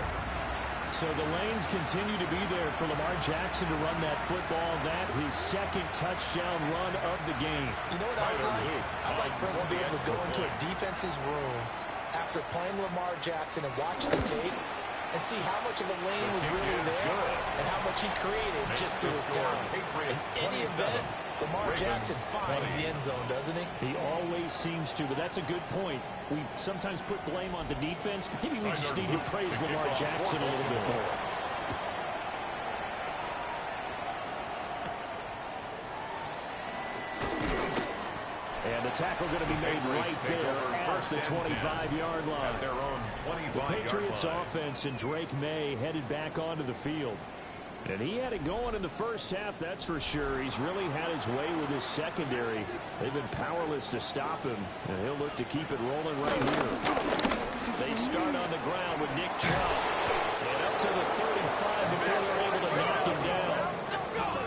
So the lanes continue to be there for Lamar Jackson to run that football. That his 2nd touchdown run of the game. You know what I'd like? I'd like for us to be able to go into a defense's room after playing Lamar Jackson and watch the tape and see how much of a lane was really there and how much he created just through his talent. In any event, Lamar Jackson finds the end zone, doesn't he? He always seems to, but that's a good point. We sometimes put blame on the defense. Maybe we just need to praise Lamar Jackson a little bit more. And the tackle going to be made right there at the 25-yard line. Their own 25-yard the Patriots line. offense and Drake May headed back onto the field. And he had it going in the first half, that's for sure. He's really had his way with his secondary. They've been powerless to stop him, and he'll look to keep it rolling right here. They start on the ground with Nick Chubb. And up to the 35 before they're able to knock him down.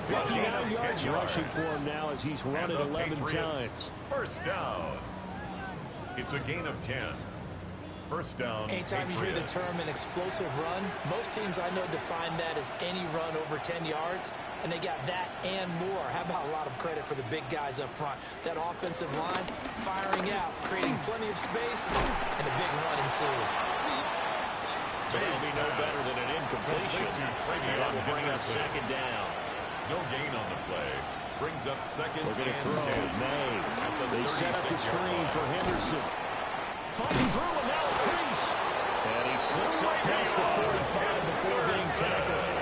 59 yards rushing for him now as he's run it 11 times. First down. It's a gain of 10. First down. Anytime you hear the term an explosive run, most teams I know define that as any run over 10 yards, and they got that and more. How about a lot of credit for the big guys up front? That offensive line firing out, creating plenty of space, and a big run ensued. So that'll be no better than an incompletion. And that will bring up 2nd down. No gain on the play. Brings up 2nd We're going to throw. May. They set up the screen for Henderson. Fighting through and now a crease. And he slips up past the 45 before being tackled.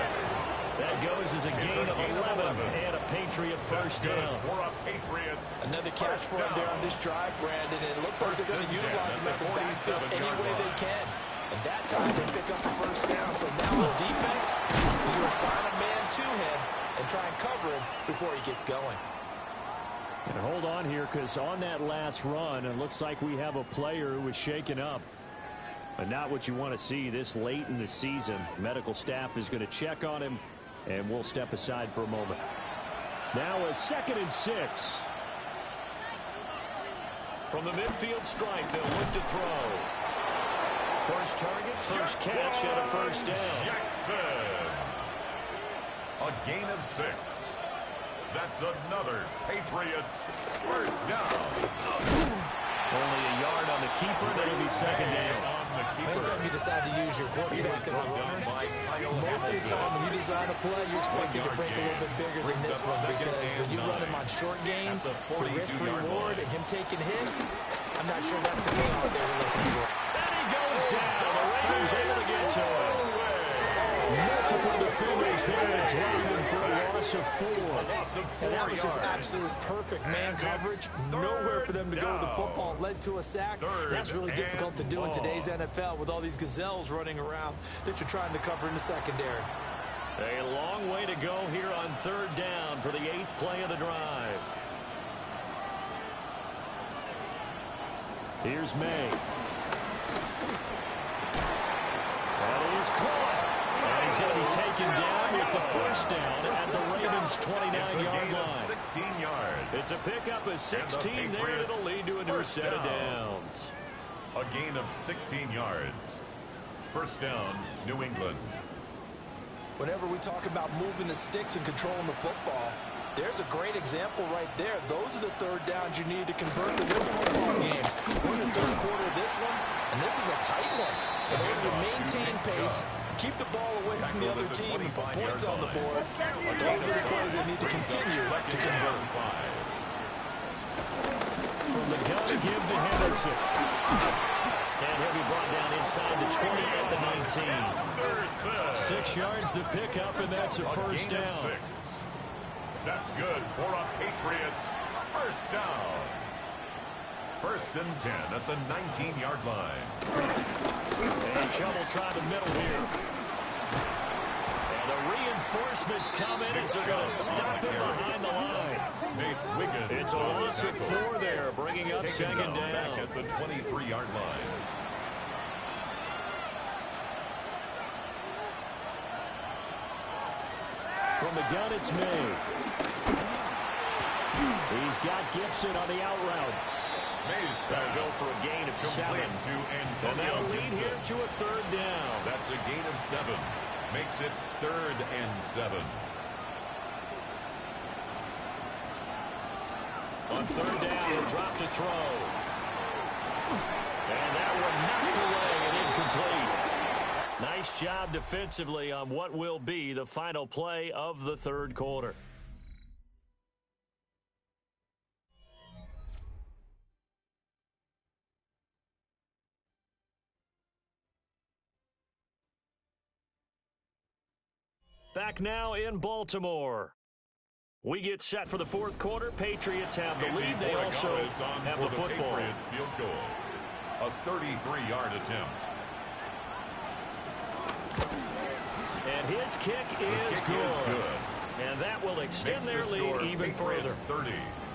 That goes as a gain of 11 and a Patriot first down. For a Patriots. Another catch for him there on this drive, Brandon. And it looks like they're going to utilize him at the backfield any way they can. And that time they pick up the first down. So now on defense, you assign a man to him and try and cover him before he gets going. And hold on here, because on that last run, it looks like we have a player who was shaken up. But not what you want to see this late in the season. Medical staff is going to check on him, and we'll step aside for a moment. Now a 2nd and 6. From the midfield stripe, they'll look to throw. First target, first catch, and a first down. Jackson. A gain of 6. That's another Patriots first down. Only a yard on the keeper, that'll be 2nd down. Anytime you decide to use your quarterback as a runner, most of the time when you design a play, you're expecting to break a little bit bigger than this one, because when you run him on short gains, the risk-reward and him taking hits, I'm not sure that's the payoff they were looking for. And he goes down. The Ravens able to get to him. Multiple defenders there to drop him for a loss of 4. And that was just absolute perfect man coverage. Nowhere for them to go with the football. Led to a sack. That's really difficult to do in today's NFL with all these gazelles running around that you're trying to cover in the secondary. A long way to go here on 3rd down for the 8th play of the drive. Here's May. That is caught. And he's going to be taken down with the first down at the Ravens' 29-yard line. 16 yards. It's a pickup of 16 there, and it'll lead to a new set of downs. A gain of 16 yards. First down, New England. Whenever we talk about moving the sticks and controlling the football, there's a great example right there. Those are the 3rd downs you need to convert to win football games. We're in the 3rd quarter of this one, and this is a tight one. In order to maintain pace, keep the ball away from the other team, and put points on the board, those are the plays they need to continue to convert. From the gun, give to Henderson. And he'll be brought down inside the 20 at the 19. 6 yards the pickup, and that's a first down. That's good for a Patriots first down. 1st and 10 at the 19-yard line. And trouble trying the middle here. And the reinforcements come in as they're going to stop him behind the line. It's a loss of 4 there, bringing up 2nd down. Back at the 23-yard line. From the gun, it's May. He's got Gibson on the out route. May's That'll go for a gain of 7. And that'll lead here to a 3rd down. That's a gain of 7. Makes it 3rd and 7. On 3rd down, he'll drop to throw. And that one knocked away and incomplete. Nice job defensively on what will be the final play of the 3rd quarter. Back now in Baltimore. We get set for the 4th quarter. Patriots have the lead. They also have the football. Patriots field goal. A 33-yard attempt. And his kick is good. And that will extend their lead even further. 30.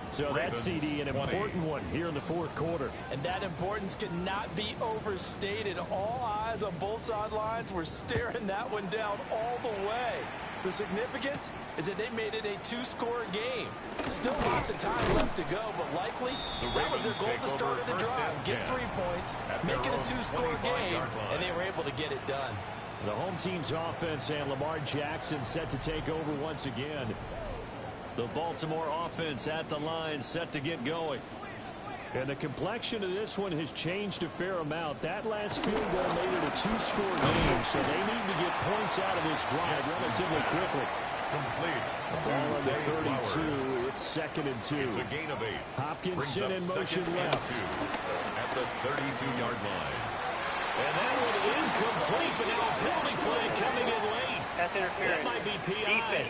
So that's CD, an important one here in the 4th quarter. And that importance cannot be overstated. All eyes on both sidelines were staring that one down all the way. The significance is that they made it a 2-score game. Still lots of time left to go, but likely that was their goal at the start of the drive. Get 3 points, make it a 2-score game, and they were able to get it done. The home team's offense and Lamar Jackson set to take over once again. The Baltimore offense at the line set to get going. And the complexion of this one has changed a fair amount. That last field goal made it a 2-score game, so they need to get points out of this drive relatively quickly. Complete. Ball on the 32. It's 2nd and 2. It's a gain of 8. Hopkinson in motion left. At the 32-yard line. And that one incomplete, but now a penalty flag coming in late. That's interference. That might be PI. Defense.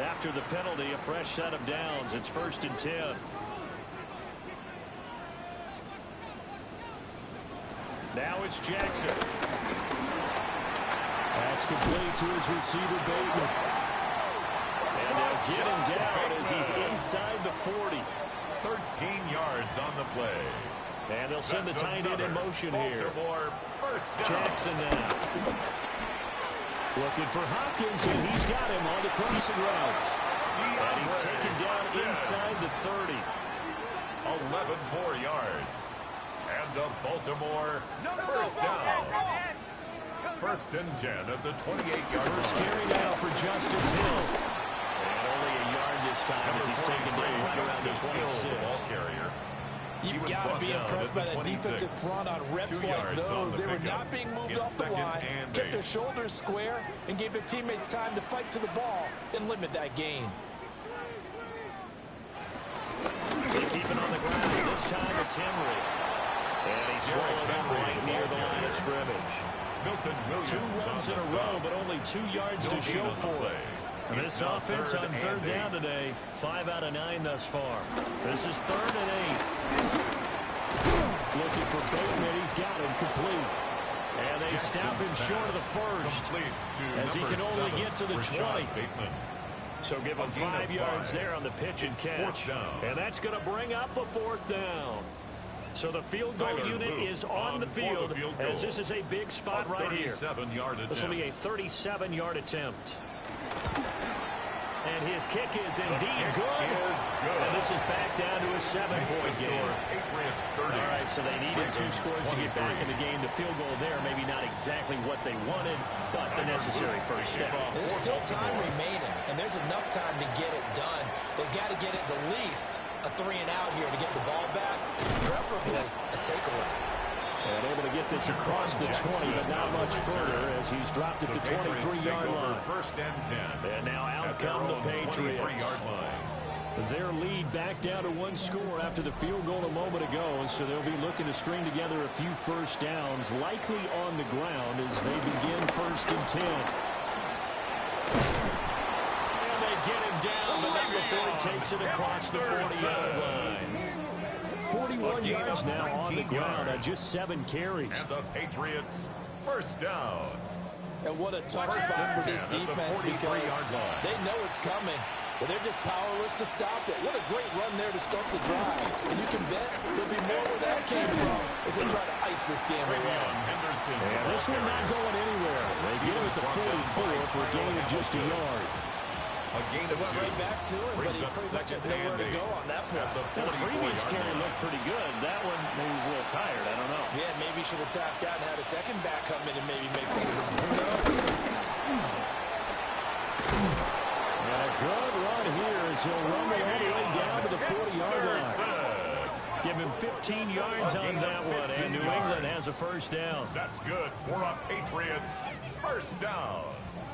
After the penalty, a fresh set of downs. It's 1st and 10. Now it's Jackson. That's complete to his receiver, Bateman. And they'll get him down as he's inside the 40. 13 yards on the play. And they'll send the tight end in motion here. First down. Jackson now. Looking for Hopkins, and he's got him on the crossing route. And he's taken down inside the 30. 11 more yards. And the Baltimore first down. First and 10 at the 28-yard line. First carry now for Justice Hill. And only a yard this time as he's taken down around the 26. You've got to be impressed by that defensive front on reps like those. They were not being moved off the line, kept their shoulders square, and gave their teammates time to fight to the ball and limit that gain. They keep it on the ground. This time it's Henry. And he's swallowed up right near the line of scrimmage. Milton Williams 2 runs in a row, but only 2 yards to show for it. And this offense on third down today, 5 out of 9 thus far. This is 3rd and 8. Looking for Bateman. He's got him complete. And they snap him short of the first as he can only get to the 20. So give him 5 yards there on the pitch and catch. And that's going to bring up a 4th down. So the field goal unit is on the field as this is a big spot right here. This will be a 37-yard attempt. And his kick is indeed good. And this is back down to a 7-point game. All right, so they needed 2 scores to get back in the game. The field goal there, maybe not exactly what they wanted, but the necessary first step. There's still time remaining, and there's enough time to get it done. They've got to get it the least a 3-and-out here to get the ball back, preferably a takeaway. And able to get this across the 20, but not much further as he's dropped at the 23-yard line. First and 10. And now out come the Patriots. Their lead back down to 1 score after the field goal a moment ago, so they'll be looking to string together a few first downs, likely on the ground as they begin 1st and 10. And they get him down, but not before he takes it across the 40-yard line. 41 yards now on the ground on just 7 carries. And the Patriots first down. And what a tough spot for this defense because they know it's coming, but they're just powerless to stop it. What a great run there to start the drive. And you can bet there'll be more where that came from as they try to ice this game around. And this one not going anywhere. They get it at the 44 for a gain of just a yard. They went right back to him, but he pretty much had nowhere to go on that play. The previous carry looked pretty good. That one, maybe was a little tired. I don't know. Yeah, maybe he should have tapped out and had a second back come in and maybe make the who knows? And a good run here as he'll run it all the way down to the 40-yard line. Give him 15 yards on that one, and New England has a first down. That's good for a Patriots first down.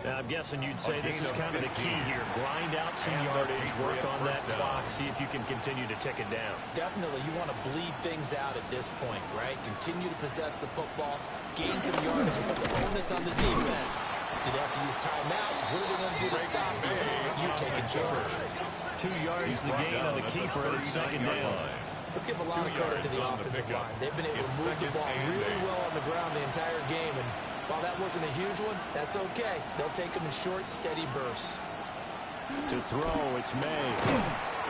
Now, I'm guessing you'd say this is kind of the key here. Grind out some yardage, work on that clock, see if you can continue to tick it down. Definitely, you want to bleed things out at this point, right? Continue to possess the football, gain some yardage, and put the onus on the defense. Do they have to use timeouts? What are they going to do to stop you? You're taking charge. 2 yards the gain on the keeper, and it's 2nd down. Let's give a lot of credit to the offensive line. They've been able to move the ball really well on the ground the entire game, and while that wasn't a huge one, that's okay. They'll take them in short, steady bursts. To throw, it's May.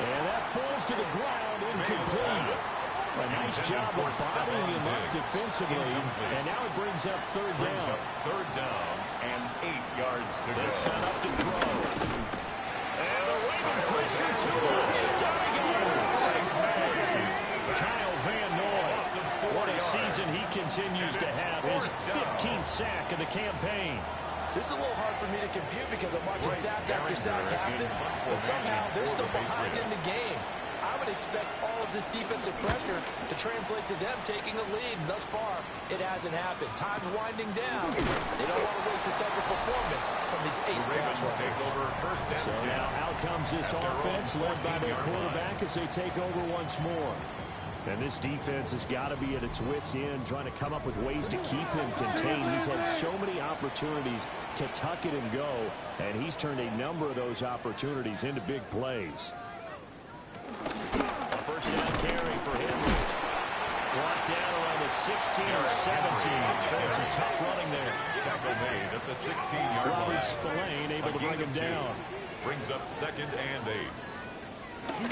And that falls to the ground, incomplete. A nice job of bottling him up defensively, and now it brings up 3rd down. 3rd down and 8 yards to go. They're set up to throw. And the Raven pressure too much. Down he goes. Kyle Van Noy. What a season he continues to have. His 15th sack of the campaign. This is a little hard for me to compute because I'm watching sack after sack happen, but somehow they're still behind in the game. I would expect all of this defensive pressure to translate to them taking a lead. Thus far, it hasn't happened. Time's winding down. They don't want to waste this type of performance from these ace pass rushers. So now out comes this offense led by their quarterback as they take over once more. And this defense has got to be at its wits' end, trying to come up with ways to keep him contained. He's had so many opportunities to tuck it and go, and he's turned a number of those opportunities into big plays. A first down carry for him. Brought down around the 16 or 17. Showing some tough running there. Tackle made at the 16-yard line. Robert Spillane able to bring him down. Brings up 2nd and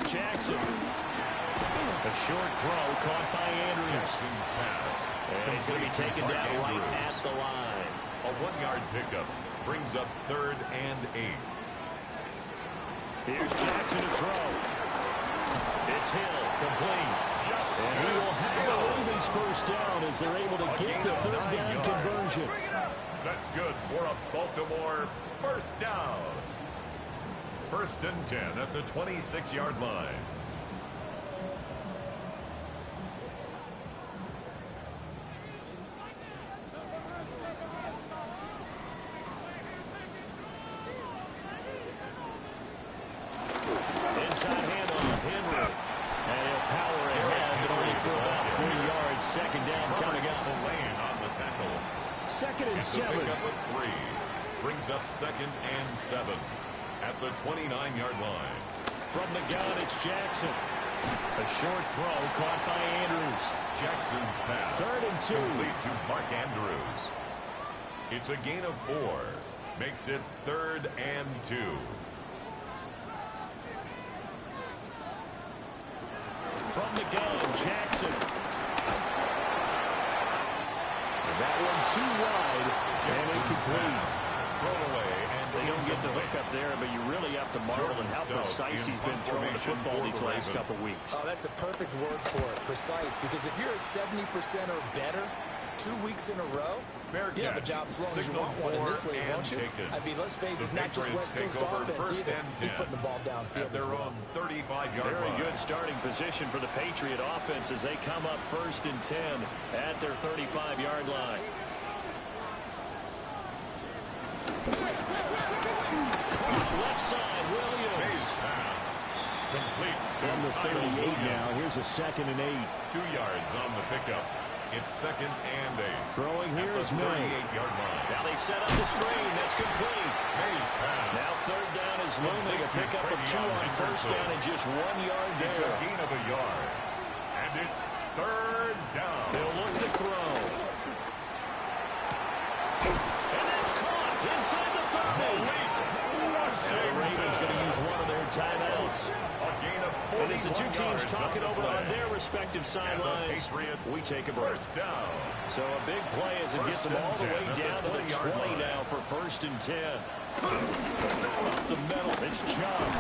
8. Jackson. A short throw caught by Andrews. Jackson's pass. And he's going to be taken down right at the line. A 1-yard pickup brings up 3rd and 8. Here's Jackson to throw. It's Hill, complete. And he will have the Ravens first down as they're able to get the 3rd down conversion. That's good for a Baltimore first down. 1st and 10 at the 26-yard line. Inside handoff, Henry. And he'll power ahead, but only for about 3 yards. 2nd down coming up. Lane on the tackle. 2nd and 7. Pick up with 3. Brings up 2nd and 7 at the 29-yard line. From the gun, it's Jackson. A short throw caught by Andrews. Jackson's pass. 3rd and 2. Complete to Mark Andrews. It's a gain of 4. Makes it 3rd and 2. From the gun, Jackson. And that one too wide and incomplete. Thrown away, and They don't get the hook up there, but you really have to marvel at how precise he's been throwing the football these last couple weeks. Oh, that's the perfect word for it, precise. Because if you're at 70% or better 2 weeks in a row, you have a job as long as you want one in this league, won't you? I mean, let's face it, it's not just West Coast offense either. He's putting the ball downfield as well. 35-yard Very line. good starting position for the Patriot offense as they come up 1st and 10 at their 35-yard line. Left side, Williams. Pass. Complete From the 38 now. Here's a 2nd and 8. 2 yards on the pickup. It's 2nd and 8. Throwing here is May. 38-yard line. Now they set up the screen. That's complete. May's pass. Now 3rd down is looming. A pickup of 2 on 1st down and just 1 yard It's a there. gain of a yard. And it's 3rd down. They'll look to throw. And that's caught inside the 30. And the Ravens going to use one of their timeouts. A gain of 41 And as the two teams yards talk it the over play. on their respective sidelines, we take a break. First down. So a big play as it gets them all the way down to the 20 now for 1st and 10. Up the middle, it's Chubb.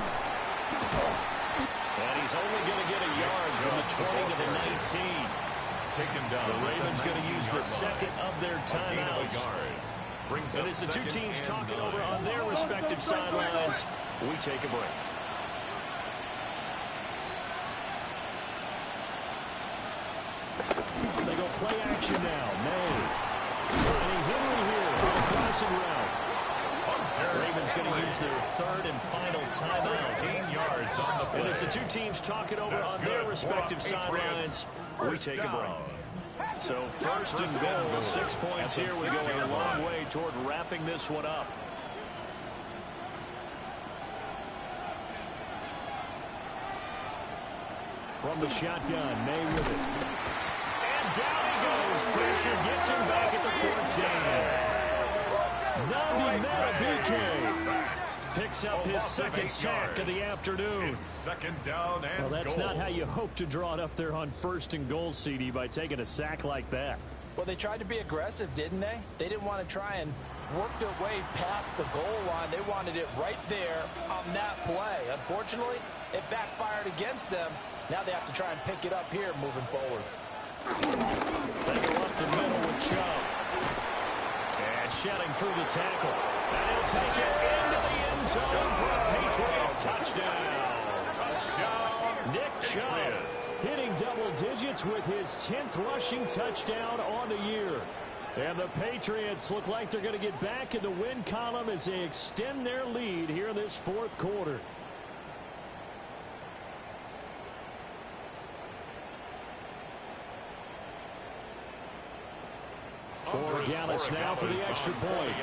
And he's only going to get a yard from the 20 to the 19. Taken down. The Ravens going to use the 2nd of their timeouts. Brings And up as the two 2nd teams and talk it 9. over on their respective sidelines, we take a break. They go play action now. May. Finding Henry here on a crossing route. Ravens going to use their 3rd and final timeout. 13 yards on the play. And as the two teams talk it over on their respective sidelines, we take a break. So 1st and goal, 6 points here. We go a long way toward wrapping this one up. From the shotgun, May with it. And down he goes. Pressure gets him back at the 14. Nabi Matabike picks up his 2nd sack of the afternoon. It's 2nd down and Well, that's goal. not how you hope to draw it up there on 1st and goal, CD, by taking a sack like that. Well, they tried to be aggressive, didn't they? They didn't want to try and work their way past the goal line. They wanted it right there on that play. Unfortunately, it backfired against them. Now they have to try and pick it up here moving forward. They go up the middle with Chubb. And shedding through the tackle. And he'll take it into the end zone for a Patriot touchdown. Touchdown. Nick Chubb hitting double digits with his 10th rushing touchdown on the year. And the Patriots look like they're going to get back in the win column as they extend their lead here in this 4th quarter. For Gallus now for the extra point.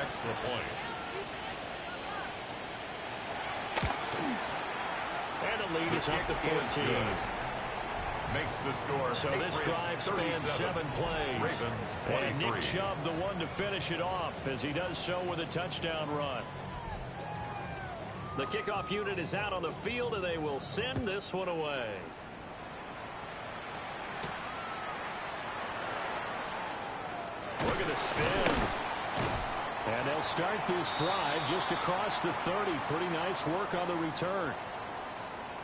And the lead is up to 14. makes the score. So this drive spans 7 plays. Ravens And 23. Nick Chubb, the one to finish it off, as he does so with a touchdown run. The kickoff unit is out on the field, and they will send this one away. Look at the spin. And they'll start this drive just across the 30. Pretty nice work on the return.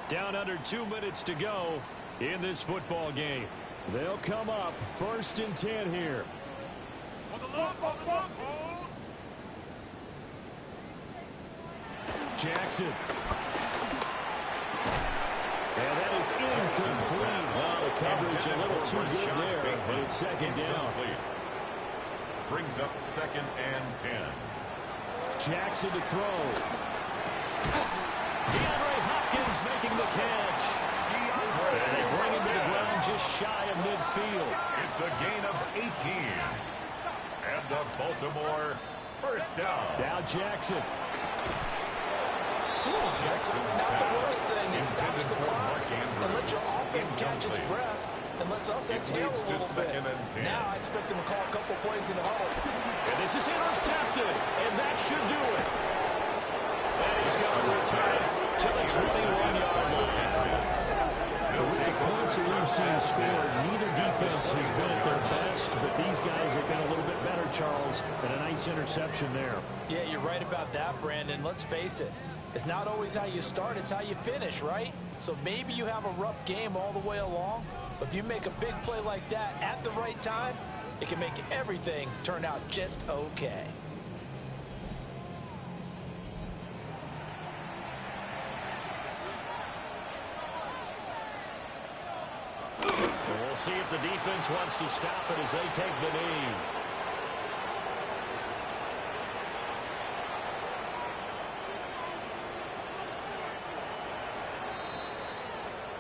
Down under 2 minutes to go in this football game. They'll come up 1st and 10 here. Jackson. And that is incomplete. Well, the coverage a little too good there, and it's 2nd down. Brings up 2nd and 10. Jackson to throw. DeAndre Hopkins making the catch. And they bring him to the ground just shy of midfield. It's a gain of 18. And the Baltimore 1st down. Now Jackson. That's not the worst thing. It stops the clock and lets your offense catch its breath and lets us exhale a little bit. Now I expect them to call a couple plays in the huddle. And this is intercepted, and that should do it. And he's going to return it to the 21-yard line. With the points that we've seen scored, neither defense has been at their best, but these guys have been a little bit better, Charles, and a nice interception there. Yeah, you're right about that, Brandon. Let's face it. It's not always how you start, it's how you finish, right? So maybe you have a rough game all the way along, but if you make a big play like that at the right time, it can make everything turn out just okay. And we'll see if the defense wants to stop it as they take the knee.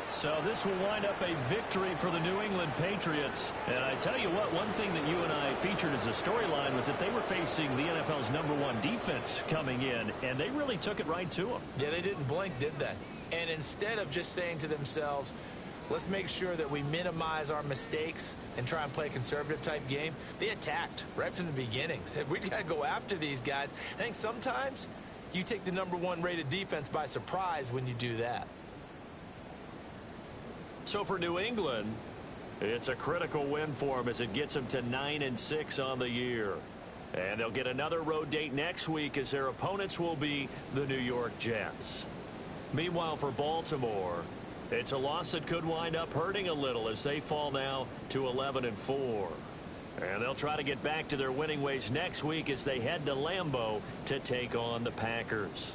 So this will wind up a victory for the New England Patriots. And I tell you what, one thing that you and I featured as a storyline was that they were facing the NFL's #1 defense coming in, and they really took it right to them. Yeah, they didn't blink, did they? And instead of just saying to themselves, let's make sure that we minimize our mistakes and try and play a conservative type game, they attacked right from the beginning. Said, we got to go after these guys. I think sometimes you take the #1 rated defense by surprise when you do that. So for New England, it's a critical win for them as it gets them to 9-6 on the year. And they'll get another road date next week as their opponents will be the New York Jets. Meanwhile, for Baltimore, it's a loss that could wind up hurting a little as they fall now to 11-4. And they'll try to get back to their winning ways next week as they head to Lambeau to take on the Packers.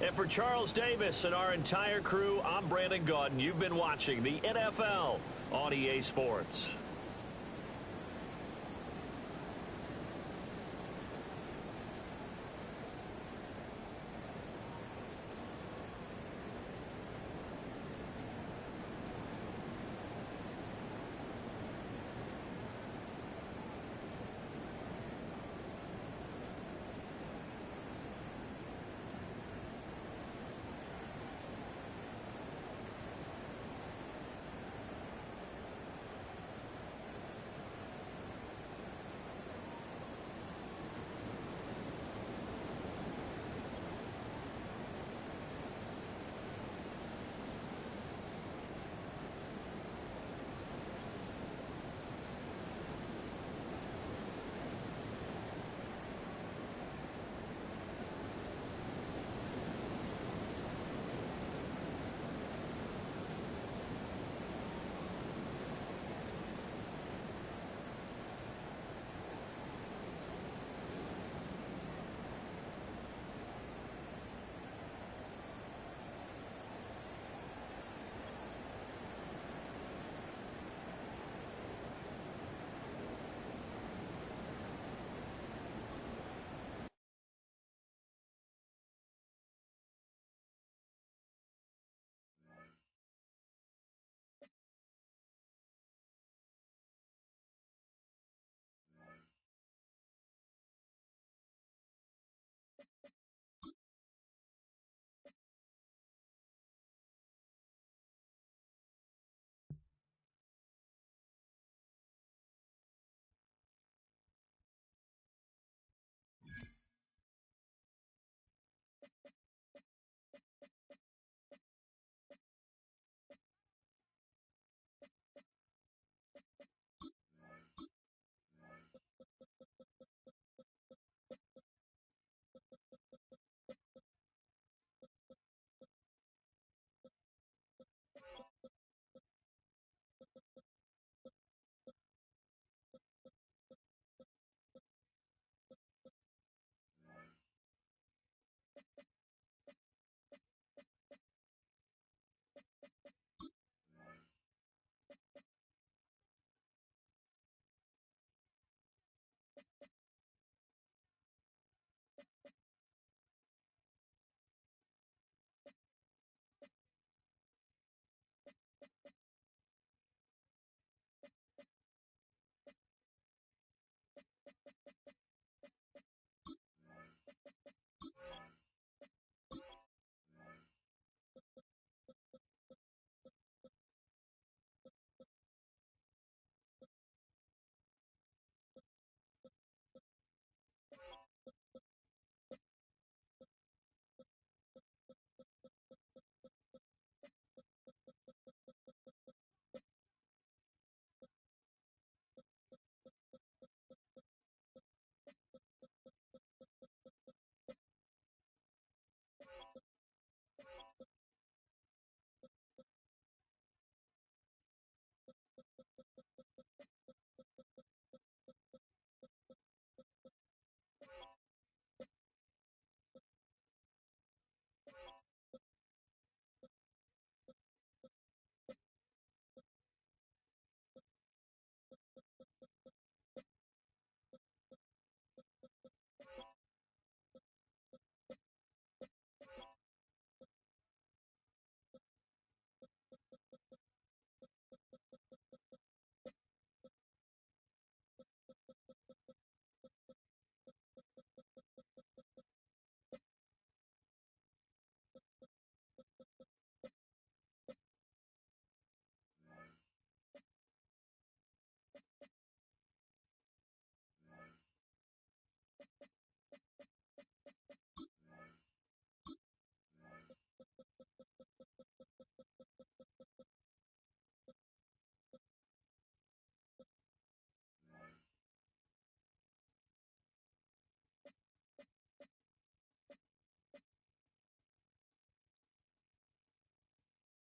And for Charles Davis and our entire crew, I'm Brandon Gaudin. You've been watching the NFL on EA Sports.